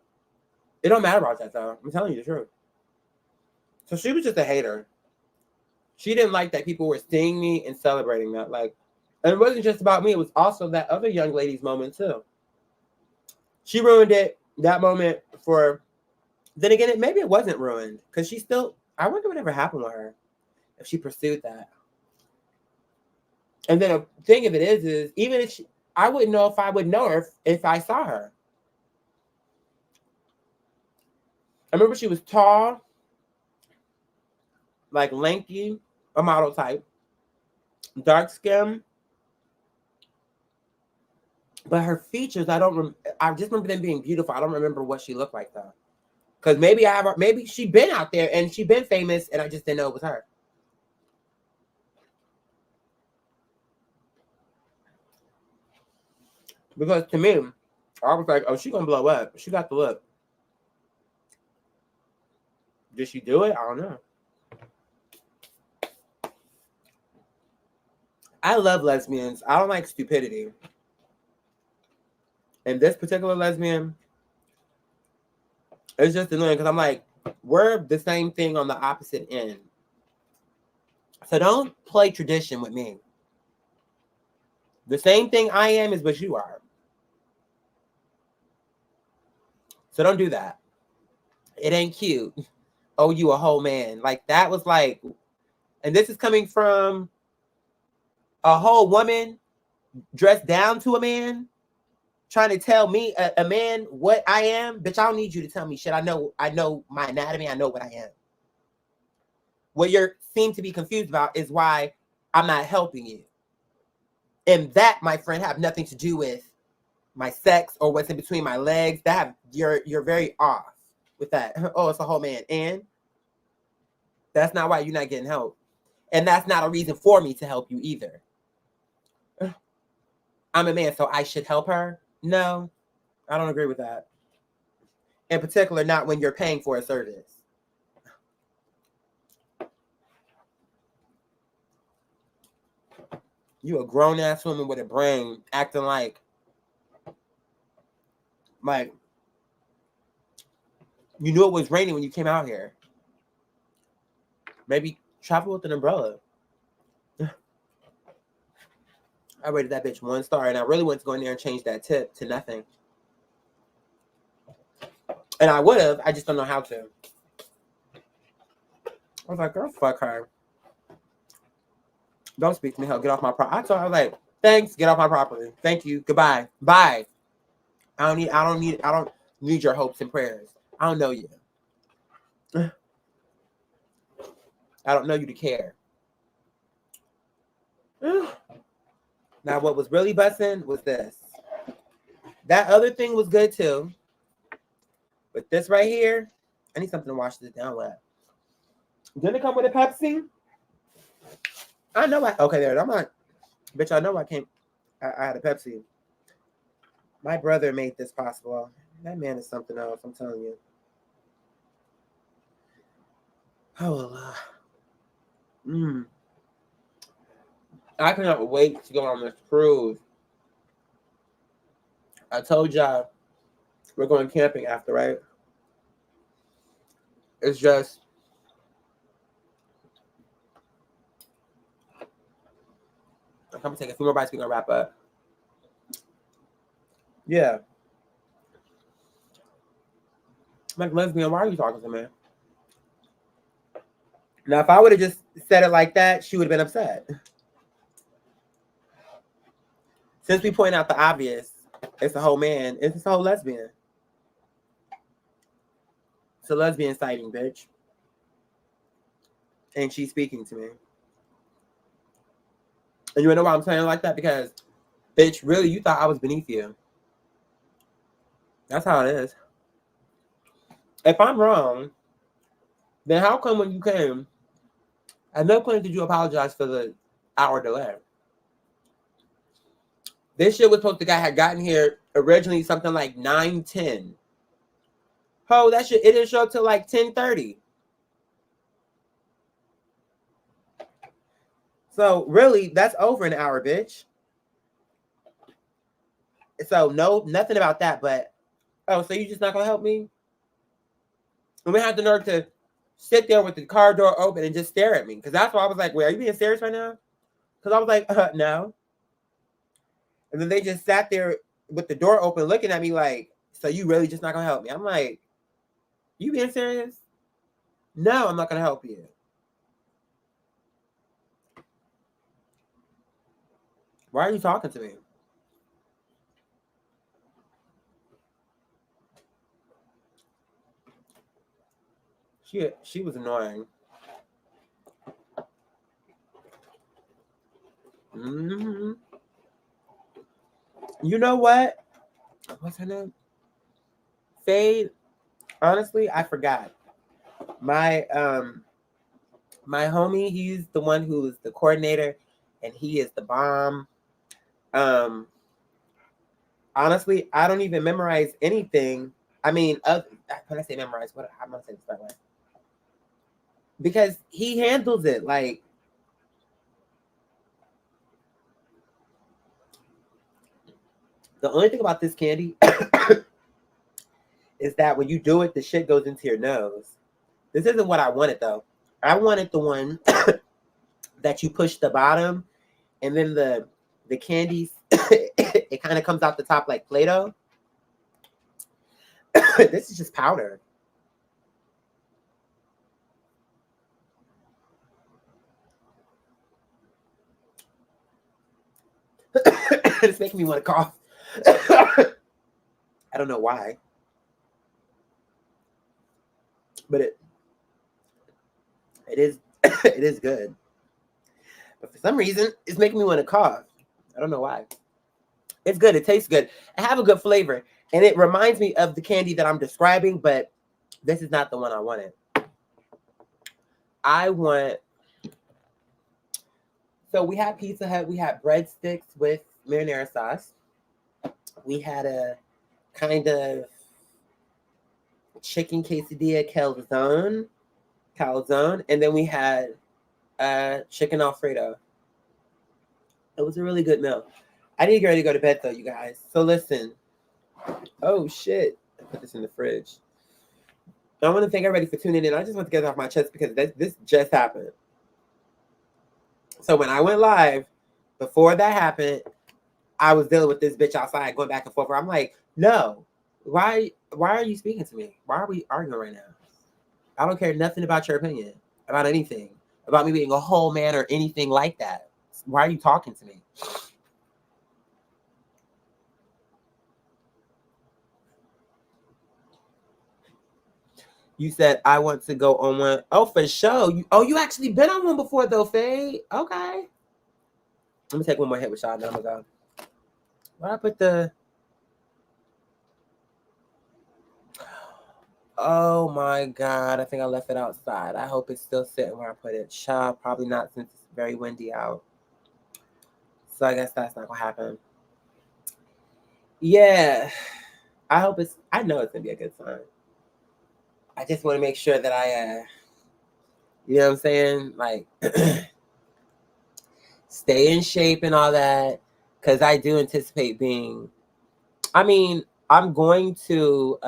It don't matter about that though. I'm telling you the truth. So she was just a hater. She didn't like that people were seeing me and celebrating that. Like, and it wasn't just about me. It was also that other young lady's moment too. She ruined it, that moment for, then again, maybe it wasn't ruined because she still, I wonder whatever happened with her if she pursued that. And then the thing of it is even if she, I wouldn't know if I would know her if I saw her. I remember she was tall, like lanky, a model type, dark skin. But her features, I just remember them being beautiful. I don't remember what she looked like though. Because maybe she been out there and she been famous and I just didn't know it was her. Because to me, I was like, oh, she gonna blow up. She got the look. Did she do it? I don't know. I love lesbians. I don't like stupidity. And this particular lesbian, it's just annoying because I'm like, we're the same thing on the opposite end. So don't play tradition with me. The same thing I am is what you are. So don't do that. It ain't cute. Oh, you a whole man. Like that was like, and this is coming from a whole woman dressed down to a man, trying to tell me a man what I am. Bitch, I don't need you to tell me shit. I know my anatomy. I know what I am. What you seem to be confused about is why I'm not helping you. And that, my friend, have nothing to do with my sex or what's in between my legs. You're very off with that. Oh, it's a whole man. And that's not why you're not getting help. And that's not a reason for me to help you either. I'm a man, so I should help her? No, I don't agree with that. In particular, not when you're paying for a service. You a grown-ass woman with a brain acting like you knew it was raining when you came out here. Maybe travel with an umbrella. I rated that bitch 1 star, and I really went to go in there and change that tip to nothing. And I would have, I just don't know how to. I was like, girl, fuck her. Don't speak to me, hell. Get off my property. I told her, I was like, thanks, get off my property. Thank you. Goodbye. Bye. I don't need your hopes and prayers. I don't know you. I don't know you to care. Now, what was really busting was this. That other thing was good too. But this right here, I need something to wash this down with. Didn't it come with a Pepsi? I know okay, there. I'm not, bitch, I know I had a Pepsi. My brother made this possible. That man is something else, I'm telling you. Oh, I cannot wait to go on this cruise. I told y'all we're going camping after, right? It's just I'm gonna take a few more bites. We're gonna wrap up. Yeah. I'm like, lesbian, why are you talking to me? Now, if I would have just said it like that, she would have been upset. Since we point out the obvious, it's a whole man, it's a whole lesbian. It's a lesbian sighting, bitch. And she's speaking to me. And you wanna know why I'm saying it like that? Because, bitch, really, you thought I was beneath you. That's how it is. If I'm wrong, then how come when you came, at no point did you apologize for the hour delay? This shit was supposed to have gotten here originally something like 9:10. Oh, that shit, it didn't show up till like 10:30. So really, that's over an hour, bitch. So no, nothing about that. But oh, so you just not gonna help me? And we had the nerve to sit there with the car door open and just stare at me, because that's why I was like, "Wait, are you being serious right now?" Because I was like, "No." And then they just sat there with the door open, looking at me like, "So you really just not gonna help me?" I'm like, "You being serious?" No, I'm not gonna help you. Why are you talking to me? She was annoying. Mm-hmm. You know what? What's her name? Fade. Honestly, I forgot. My homie, he's the one who is the coordinator, and he is the bomb. Um, honestly, I don't even memorize anything. I mean, when I say memorize, what I'm gonna say this that way, because he handles it like. The only thing about this candy is that when you do it, the shit goes into your nose. This isn't what I wanted though. I wanted the one that you push the bottom, and then the candies, it kind of comes out the top like Play-Doh. This is just powder. It's making me want to cough. I don't know why, but it is it is good. But for some reason, it's making me want to cough. I don't know why. It's good. It tastes good. I have a good flavor, and it reminds me of the candy that I'm describing, but this is not the one I wanted. I want. So we had Pizza Hut. We had breadsticks with marinara sauce. We had a kind of chicken quesadilla calzone, and then we had chicken Alfredo. It was a really good meal. I need to get ready to go to bed though, you guys. So listen. Oh shit! I put this in the fridge. I want to thank everybody for tuning in. I just want to get it off my chest because this just happened. So when I went live, before that happened, I was dealing with this bitch outside, going back and forth. I'm like, no, why are you speaking to me? Why are we arguing right now? I don't care nothing about your opinion, about anything, about me being a whole man or anything like that. Why are you talking to me? You said I want to go on one. Oh, for sure. You actually been on one before though, Faye. Okay. Let me take one more hit with y'all, and then I'm gonna go. Where I put the? Oh my god! I think I left it outside. I hope it's still sitting where I put it. Child, probably not since it's very windy out. So I guess that's not gonna happen. Yeah, I hope it's. I know it's gonna be a good time. I just want to make sure that you know what I'm saying, like, stay in shape and all that, because I do anticipate being. I mean, I'm going to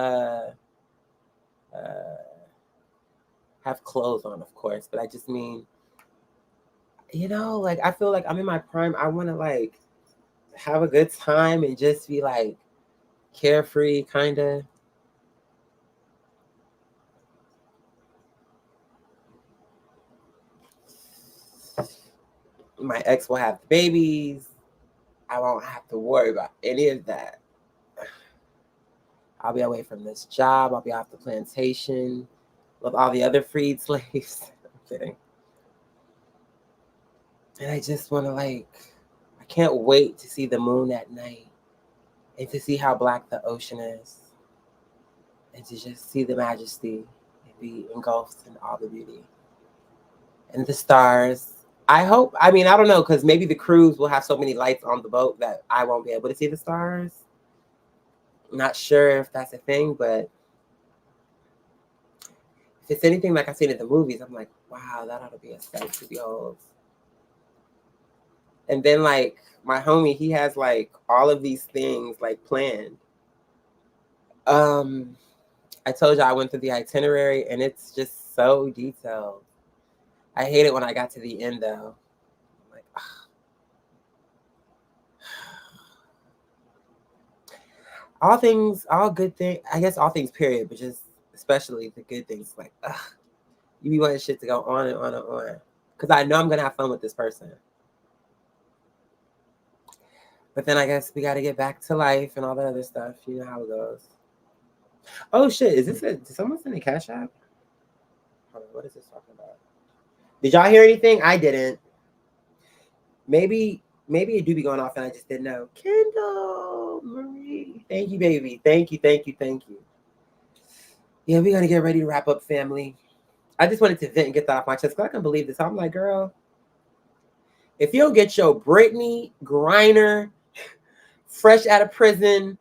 have clothes on, of course, but I just mean, like I feel like I'm in my prime. I want to like have a good time and just be like carefree, kind of. My ex will have babies. I won't have to worry about any of that. I'll be away from this job. I'll be off the plantation with all the other freed slaves. I'm kidding. And I just want to I can't wait to see the moon at night and to see how black the ocean is and to just see the majesty and be engulfed in all the beauty and the stars. I hope, I don't know, because maybe the cruise will have so many lights on the boat that I won't be able to see the stars. I'm not sure if that's a thing, but if it's anything like I've seen in the movies, I'm like, wow, that ought to be a sight to behold. And then my homie, he has all of these things planned. I told you I went through the itinerary and it's just so detailed. I hate it when I got to the end though. I'm like, all good things, I guess all things period, but just especially the good things, you be wanting shit to go on and on and on. Because I know I'm going to have fun with this person. But then I guess we got to get back to life and all that other stuff. You know how it goes. Oh shit, did someone send a Cash App? Hold on, what is this talking about? Did y'all hear anything? I didn't. Maybe it do be going off and I just didn't know. Kendall, Marie. Thank you, baby. Thank you. Yeah, we're going to get ready to wrap up, family. I just wanted to vent and get that off my chest because I can't believe this. I'm like, girl, if you don't get your Brittany Griner, fresh out of prison,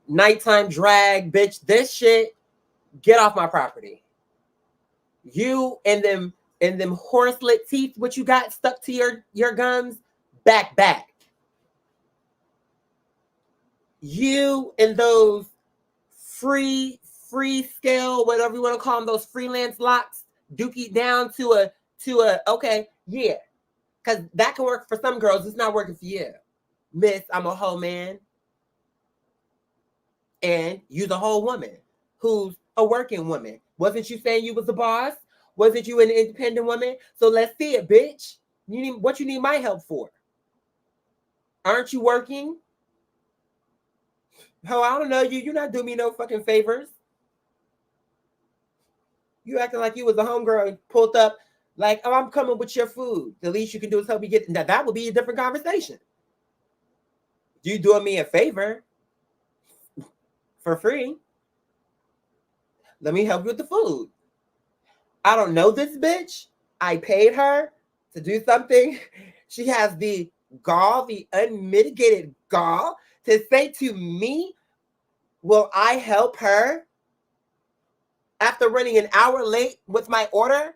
nighttime drag, bitch, this shit, get off my property. You and them horselet teeth, what you got stuck to your gums, back. You and those free scale, whatever you want to call them, those freelance locks, dookie down to a okay, yeah. Because that can work for some girls. It's not working for you. Miss, I'm a whole man. And you're the whole woman who's a working woman. Wasn't you saying you was a boss? Wasn't you an independent woman? So let's see it, bitch. What you need my help for? Aren't you working? Oh, I don't know you. You're not doing me no fucking favors. You acting like you was a homegirl and pulled up like, oh, I'm coming with your food. The least you can do is help me get. Now that would be a different conversation. You doing me a favor for free. Let me help you with the food. I don't know this bitch. I paid her to do something. She has the gall, the unmitigated gall, to say to me, will I help her after running an hour late with my order?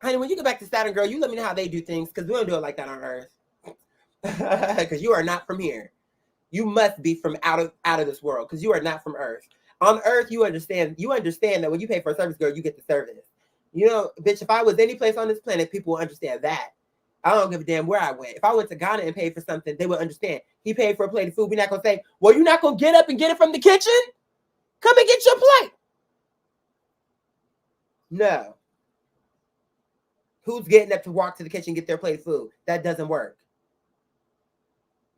Honey, when you get back to Saturn, girl, you let me know how they do things, because we don't do it like that on Earth. Because you are not from here. You must be from out of this world, because you are not from Earth. On Earth, you understand that when you pay for a service, girl, you get the service. You know, bitch, if I was any place on this planet, people will understand that. I don't give a damn where I went. If I went to Ghana and paid for something, they would understand. He paid for a plate of food. We're not going to say, well, you're not going to get up and get it from the kitchen? Come and get your plate. No. Who's getting up to walk to the kitchen and get their plate of food? That doesn't work.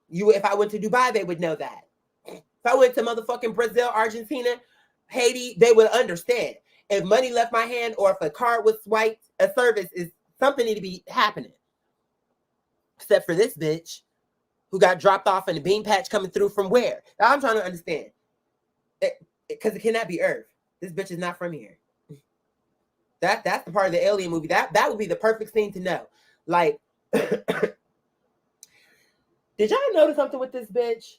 If I went to Dubai, they would know that. If I went to motherfucking Brazil, Argentina, Haiti, they would understand. If money left my hand or if a card was swiped, a service is something need to be happening. Except for this bitch who got dropped off in a bean patch coming through from where? I'm trying to understand. Because it cannot be Earth. This bitch is not from here. That's the part of the alien movie. That would be the perfect scene to know. Like, did y'all notice something with this bitch?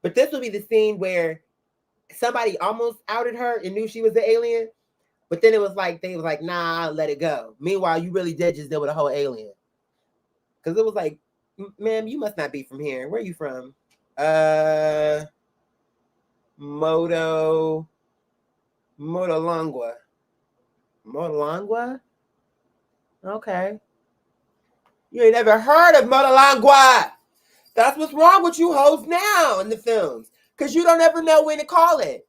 But this would be the scene where somebody almost outed her and knew she was the alien. But then it was like, they was like, nah, let it go. Meanwhile, you really did just deal with a whole alien. Because it was like, ma'am, you must not be from here. Where are you from? Motolangua. Okay. You ain't never heard of Monolongua. That's what's wrong with you hoes now in the films. Because you don't ever know when to call it.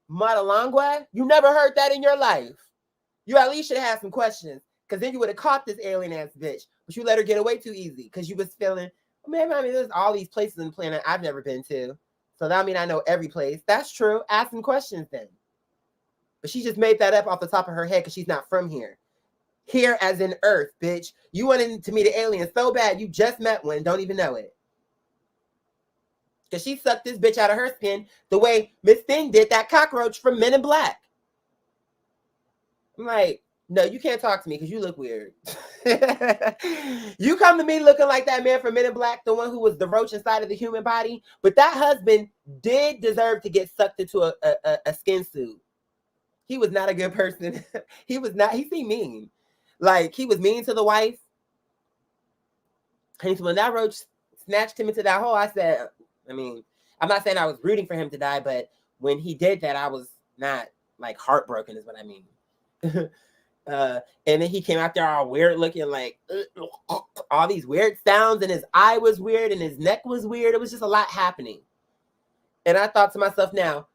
Monolongua? You never heard that in your life. You at least should have some questions. Because then you would have caught this alien ass bitch. But you let her get away too easy. Because you was feeling, man, I mean, there's all these places in the planet I've never been to. So that means I know every place. That's true. Ask some questions then. But she just made that up off the top of her head because she's not from here. Here as in Earth, bitch. You wanted to meet an alien so bad you just met one, don't even know it. Because she sucked this bitch out of her skin the way Miss Thing did that cockroach from Men in Black. I'm like, no, you can't talk to me because you look weird. You come to me looking like that man from Men in Black, the one who was the roach inside of the human body. But that husband did deserve to get sucked into a skin suit. He was not a good person. He seemed mean. Like, he was mean to the wife. And when that roach snatched him into that hole, I said, I mean, I'm not saying I was rooting for him to die, but when he did that, I was not, like, heartbroken is what I mean. And then he came out there all weird looking, like, all these weird sounds, and his eye was weird, and his neck was weird. It was just a lot happening. And I thought to myself now,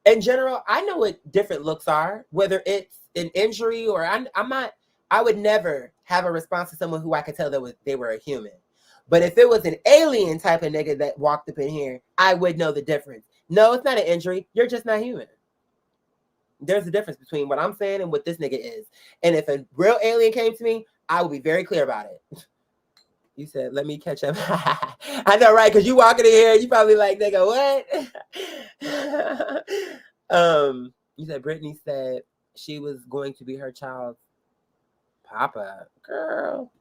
in general, I know what different looks are, whether it's an injury or I would never have a response to someone who I could tell they were a human. But if it was an alien type of nigga that walked up in here, I would know the difference. No, it's not an injury. You're just not human. There's a difference between what I'm saying and what this nigga is. And if a real alien came to me, I would be very clear about it. You said, let me catch up. I know, right? Because you walking in here, you probably like, nigga, what? You said Brittany said she was going to be her child's papa. Girl.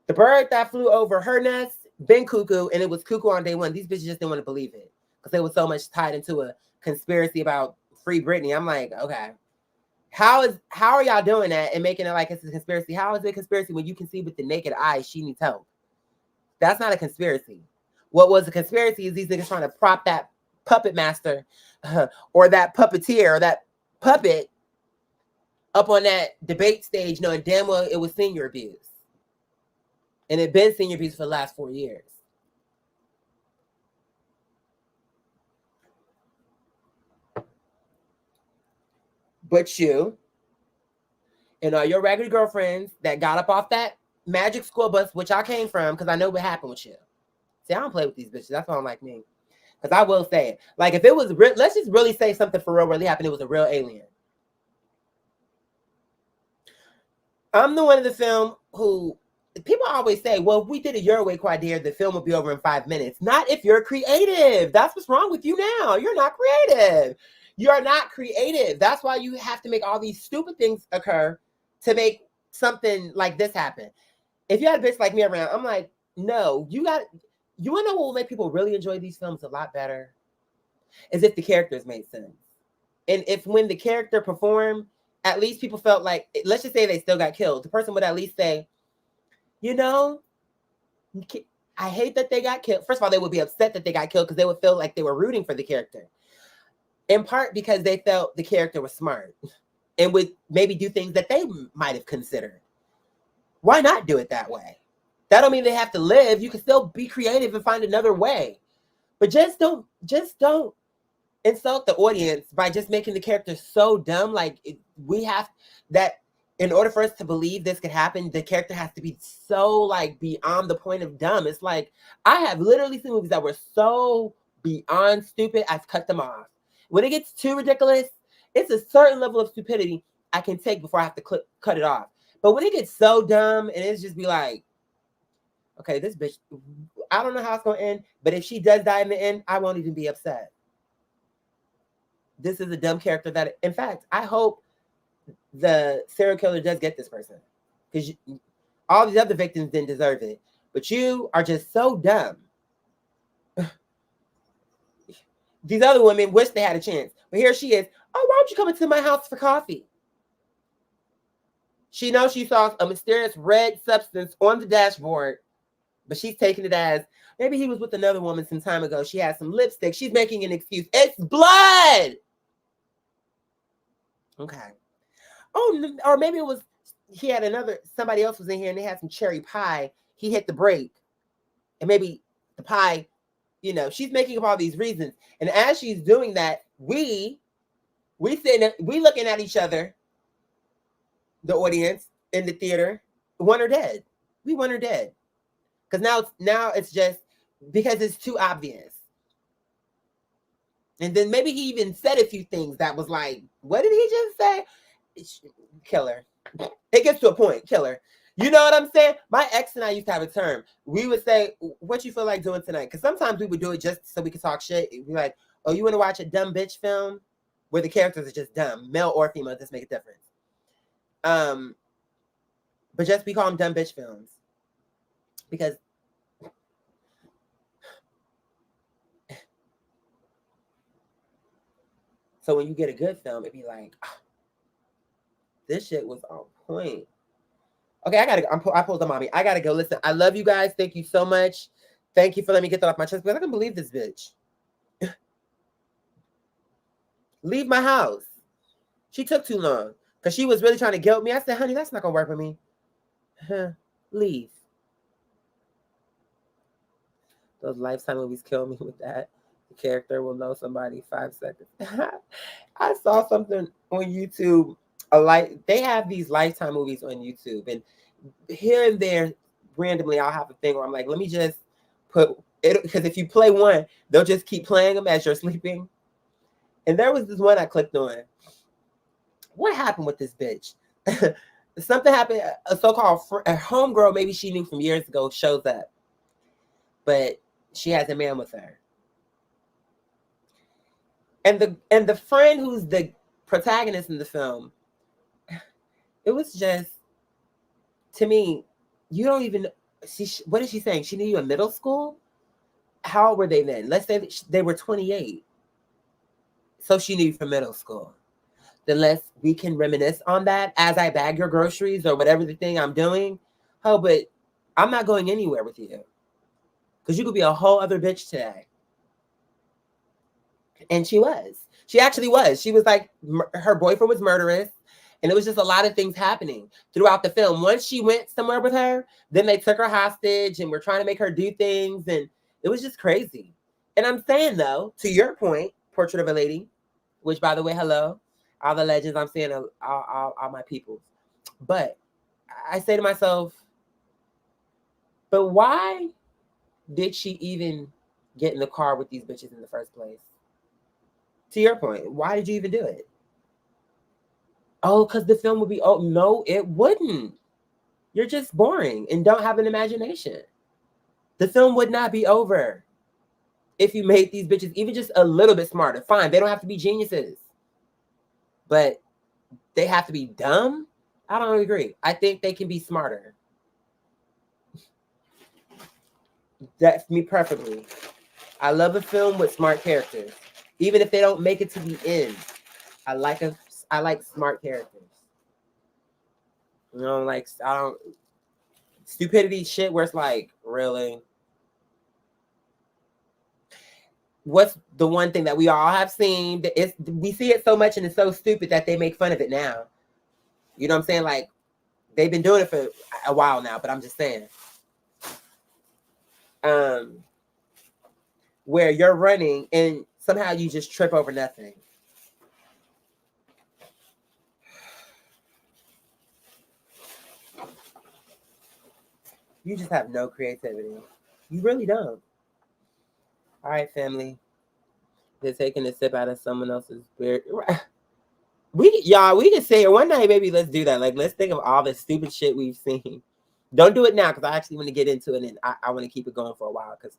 The bird that flew over her nest, been cuckoo, and it was cuckoo on day one. These bitches just didn't want to believe it. Because they were so much tied into a conspiracy about free Britney. I'm like, okay. How are y'all doing that and making it like it's a conspiracy? How is it a conspiracy when you can see with the naked eye she needs help? That's not a conspiracy. What was a conspiracy is these niggas trying to prop that puppet master or that puppeteer or that puppet up on that debate stage knowing damn well it was senior abuse. And it been senior abuse for the last 4 years. But you and all your raggedy girlfriends that got up off that magic school bus, which I came from, because I know what happened with you. See, I don't play with these bitches. That's why I'm like me. Because I will say it. Like, if it was real, let's just really say something for real really happened. It was a real alien. I'm the one in the film who, people always say, well, if we did a your way quadrille, the film would be over in 5 minutes. Not if you're creative. That's what's wrong with you now. You're not creative. You're not creative. That's why you have to make all these stupid things occur to make something like this happen. If you had a bitch like me around, I'm like, no, you want to know what will make people really enjoy these films a lot better? Is if the characters made sense. And if when the character performed, at least people felt like, let's just say they still got killed. The person would at least say, you know, I hate that they got killed. First of all, they would be upset that they got killed because they would feel like they were rooting for the character. In part because they felt the character was smart and would maybe do things that they might have considered. Why not do it that way? That don't mean they have to live. You can still be creative and find another way. But just don't insult the audience by just making the character so dumb. Like, we have that in order for us to believe this could happen, the character has to be so like beyond the point of dumb. It's like, I have literally seen movies that were so beyond stupid, I've cut them off. When it gets too ridiculous, it's a certain level of stupidity I can take before I have to cut it off. But when it gets so dumb and it's just be like, okay, this bitch, I don't know how it's going to end, but if she does die in the end, I won't even be upset. This is a dumb character that, in fact, I hope the serial killer does get this person. Because all these other victims didn't deserve it. But you are just so dumb. These other women wish they had a chance. But here she is. Oh, why don't you come into my house for coffee? She knows she saw a mysterious red substance on the dashboard, but she's taking it as maybe he was with another woman some time ago. She had some lipstick. She's making an excuse. It's blood. Okay. Oh, or maybe it was he had somebody else was in here and they had some cherry pie. He hit the brake, and maybe the pie, she's making up all these reasons. And as she's doing that, we looking at each other, the audience in the theater, want her dead. We want her dead. Because now it's just because it's too obvious. And then maybe he even said a few things that was like, what did he just say? Killer. It gets to a point, killer. You know what I'm saying? My ex and I used to have a term. We would say, what you feel like doing tonight? Because sometimes we would do it just so we could talk shit. We'd be like, oh, you want to watch a dumb bitch film? Where the characters are just dumb. Male or female, doesn't make a difference. But just we call them dumb bitch films. Because so when you get a good film, it'd be like, oh, this shit was on point. Okay, I pulled the mommy. I gotta go. Listen, I love you guys. Thank you so much. Thank you for letting me get that off my chest. Because I can't believe this bitch. Leave my house. She took too long. Because she was really trying to guilt me. I said, honey, that's not gonna work for me. Leave. Those Lifetime movies kill me with that. The character will know somebody 5 seconds. I saw something on YouTube. They have these Lifetime movies on YouTube, and here and there, randomly, I'll have a thing where I'm like, let me just put it, because if you play one, they'll just keep playing them as you're sleeping. And there was this one I clicked on. What happened with this bitch? Something happened. A so-called homegirl, maybe she knew from years ago, shows up, but she has a man with her. And the friend who's the protagonist in the film, it was just, to me, you don't even see. What is she saying? She knew you in middle school? How old were they then? Let's say they were 28. So she knew you from middle school. Then we can reminisce on that as I bag your groceries or whatever the thing I'm doing. Oh, but I'm not going anywhere with you. Because you could be a whole other bitch today. And she was. She actually was. She was like, her boyfriend was murderous. And it was just a lot of things happening throughout the film. Once she went somewhere with her, then they took her hostage and were trying to make her do things. And it was just crazy. And I'm saying, though, to your point, Portrait of a Lady, which, by the way, hello, all the legends, I'm saying all my peoples. But I say to myself, but why did she even get in the car with these bitches in the first place? To your point, why did you even do it? Oh, because the film would be, oh, no, it wouldn't. You're just boring and don't have an imagination. The film would not be over if you made these bitches even just a little bit smarter. Fine, they don't have to be geniuses, but they have to be dumb? I don't agree. I think they can be smarter. That's me preferably. I love a film with smart characters. Even if they don't make it to the end, I like smart characters. You know, like, I don't, stupidity shit where it's like, really? What's the one thing that we all have seen? We see it so much and it's so stupid that they make fun of it now. You know what I'm saying? Like, they've been doing it for a while now, but I'm just saying. Where you're running and somehow you just trip over nothing. You just have no creativity. You really don't. All right, family. They're taking a sip out of someone else's beer. We can say it one night, maybe let's do that. Like, let's think of all the stupid shit we've seen. Don't do it now, because I actually want to get into it, and I want to keep it going for a while, because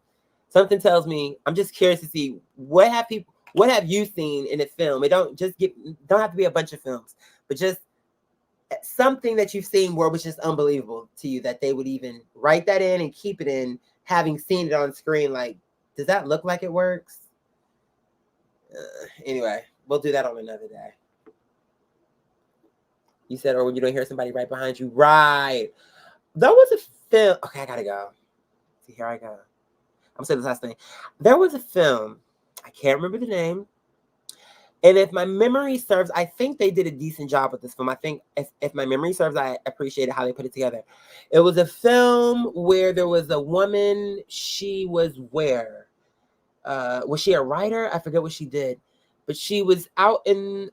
something tells me, I'm just curious to see what have you seen in a film? It don't have to be a bunch of films, but just something that you've seen where it was just unbelievable to you that they would even write that in and keep it in, having seen it on screen. Like, does that look like it works? Anyway, we'll do that on another day. You said, or when you don't hear somebody right behind you. Right. There was a film. Okay, I gotta go. See, here I go. I'm saying this last thing. There was a film. I can't remember the name. And if my memory serves, I think they did a decent job with this film. I think if my memory serves, I appreciated how they put it together. It was a film where there was a woman. She was where? Was she a writer? I forget what she did. But she was out in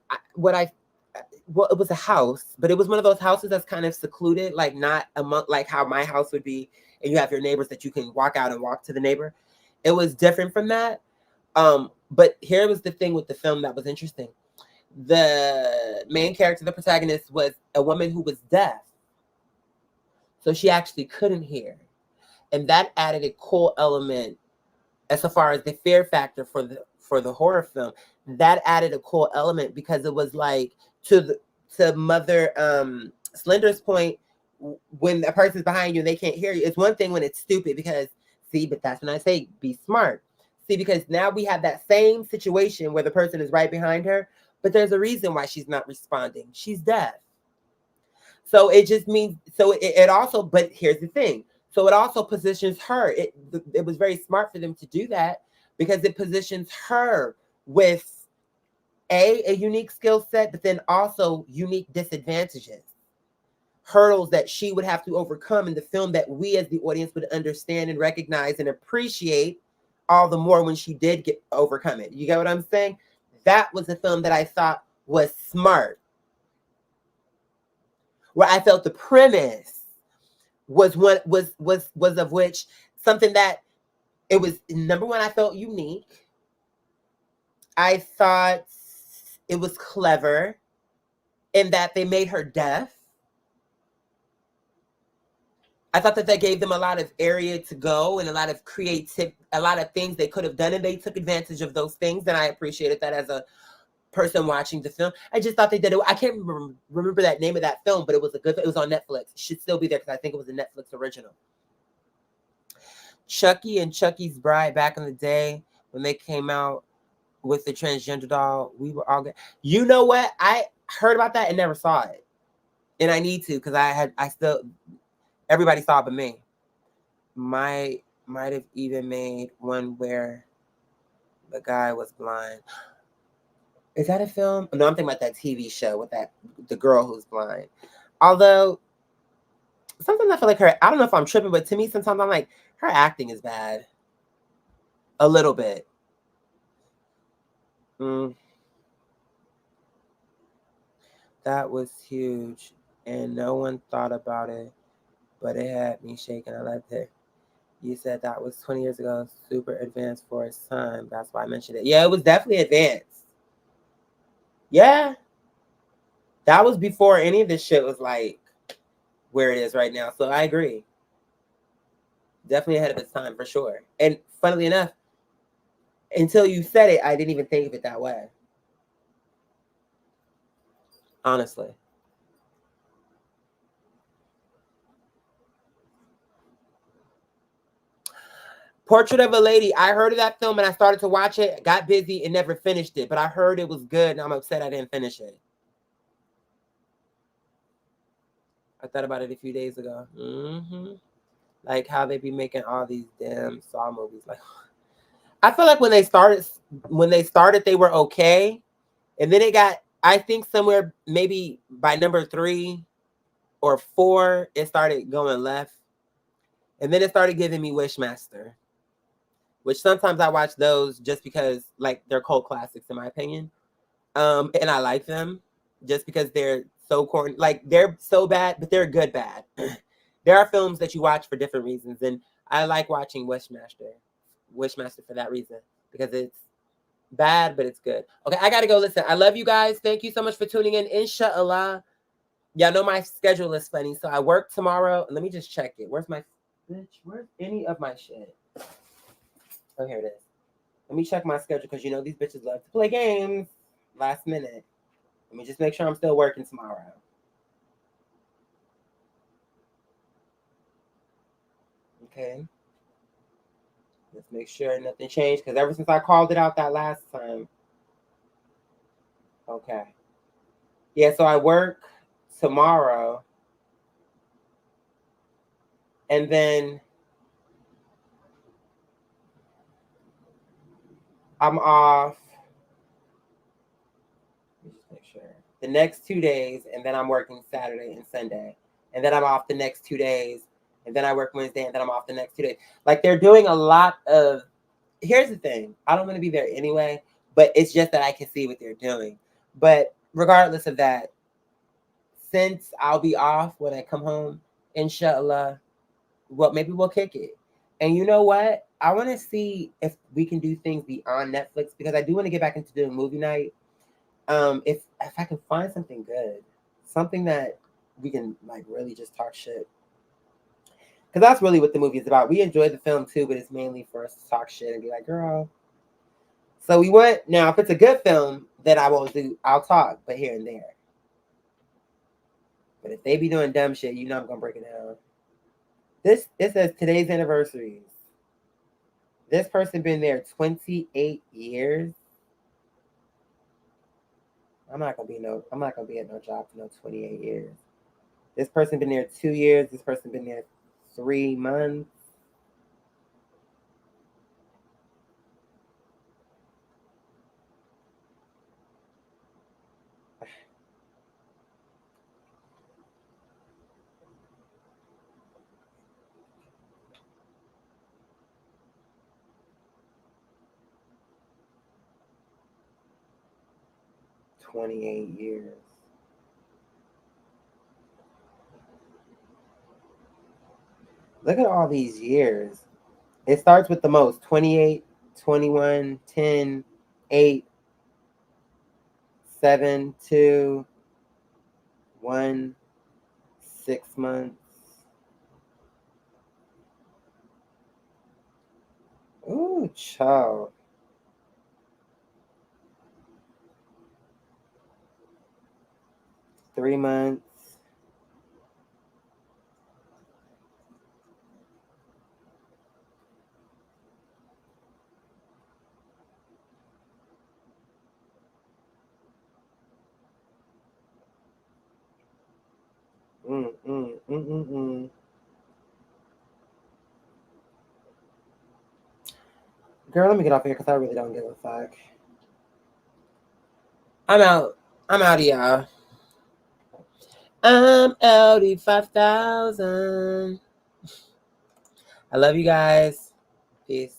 well, it was a house, but it was one of those houses that's kind of secluded, like not among like how my house would be, and you have your neighbors that you can walk out and walk to the neighbor. It was different from that. But here was the thing with the film that was interesting. The main character, the protagonist, was a woman who was deaf. So she actually couldn't hear. And that added a cool element as far as the fear factor for the horror film. That added a cool element because it was like to Mother Slender's point, when a person's behind you and they can't hear you, it's one thing when it's stupid because see, but that's when I say be smart. See, because now we have that same situation where the person is right behind her, but there's a reason why she's not responding. She's deaf. So it just means, so it also, but here's the thing. So it also positions her. It was very smart for them to do that because it positions her with a unique skill set, but then also unique disadvantages, hurdles that she would have to overcome in the film that we as the audience would understand and recognize and appreciate all the more when she did get overcome it. You get what I'm saying? That was a film that I thought was smart, where I felt the premise was what was of which something that it was number one, I felt unique. I thought it was clever in that they made her deaf. I thought that gave them a lot of area to go and a lot of a lot of things they could have done, and they took advantage of those things, and I appreciated that as a person watching the film. I just thought they did it. I can't remember that name of that film, but it was it was on Netflix. It should still be there because I think it was a Netflix original. Chucky and Chucky's Bride back in the day when they came out with the transgender doll, we were all good. You know what? I heard about that and never saw it. And I need to because everybody saw it but me. Might have even made one where the guy was blind. Is that a film? No, I'm thinking about that TV show with the girl who's blind. Although sometimes I feel like I don't know if I'm tripping, but to me sometimes I'm like, her acting is bad. A little bit. That was huge. And no one thought about it, but it had me shaking. I loved it. You said that was 20 years ago, super advanced for its time. That's why I mentioned it. Yeah, it was definitely advanced. Yeah. That was before any of this shit was like where it is right now. So I agree. Definitely ahead of its time for sure. And funnily enough, until you said it, I didn't even think of it that way. Honestly. Portrait of a Lady. I heard of that film and I started to watch it, got busy and never finished it. But I heard it was good and I'm upset I didn't finish it. I thought about it a few days ago. Like how they be making all these damn Saw movies. Like, I feel like when they started, they were okay. And then it got, I think somewhere maybe by number 3 or 4, it started going left. And then it started giving me Wishmaster, which sometimes I watch those just because like they're cult classics in my opinion. And I like them just because they're so corny. Like they're so bad, but they're good bad. There are films that you watch for different reasons. And I like watching Wishmaster for that reason because it's bad, but it's good. Okay, I gotta go. Listen, I love you guys. Thank you so much for tuning in. Inshallah. Y'all know my schedule is funny. So I work tomorrow. Let me just check it. Where's any of my shit? Oh, here it is. Let me check my schedule because you know these bitches love to play games last minute. Let me just make sure I'm still working tomorrow. Okay. Let's make sure nothing changed because ever since I called it out that last time. Okay. Yeah, so I work tomorrow. And then I'm off the next 2 days, and then I'm working Saturday and Sunday. And then I'm off the next 2 days, and then I work Wednesday, and then I'm off the next 2 days. Like, they're doing a lot of, here's the thing. I don't want to be there anyway, but it's just that I can see what they're doing. But regardless of that, since I'll be off when I come home, inshallah, well, maybe we'll kick it. And you know what? I want to see if we can do things beyond Netflix, because I do want to get back into doing movie night. If I can find something good, something that we can like really just talk shit, because that's really what the movie is about. We enjoy the film too, but it's mainly for us to talk shit and be like, girl. So we want, now if it's a good film, then I'll talk, but here and there. But if they be doing dumb shit, you know I'm gonna break it down. This says today's anniversaries. This person been there 28 years. I'm not gonna be at no job for no 28 years. This person been there 2 years. This person been there 3 months. $28 years. Look at all these years. It starts with the most 28, 21, 10, 8, 7, 2, 1, 6 months. Ooh, child. Three months. Girl, let me get off here because I really don't give a fuck. I'm out. I'm out of y'all. I'm out of 5,000. I love you guys. Peace.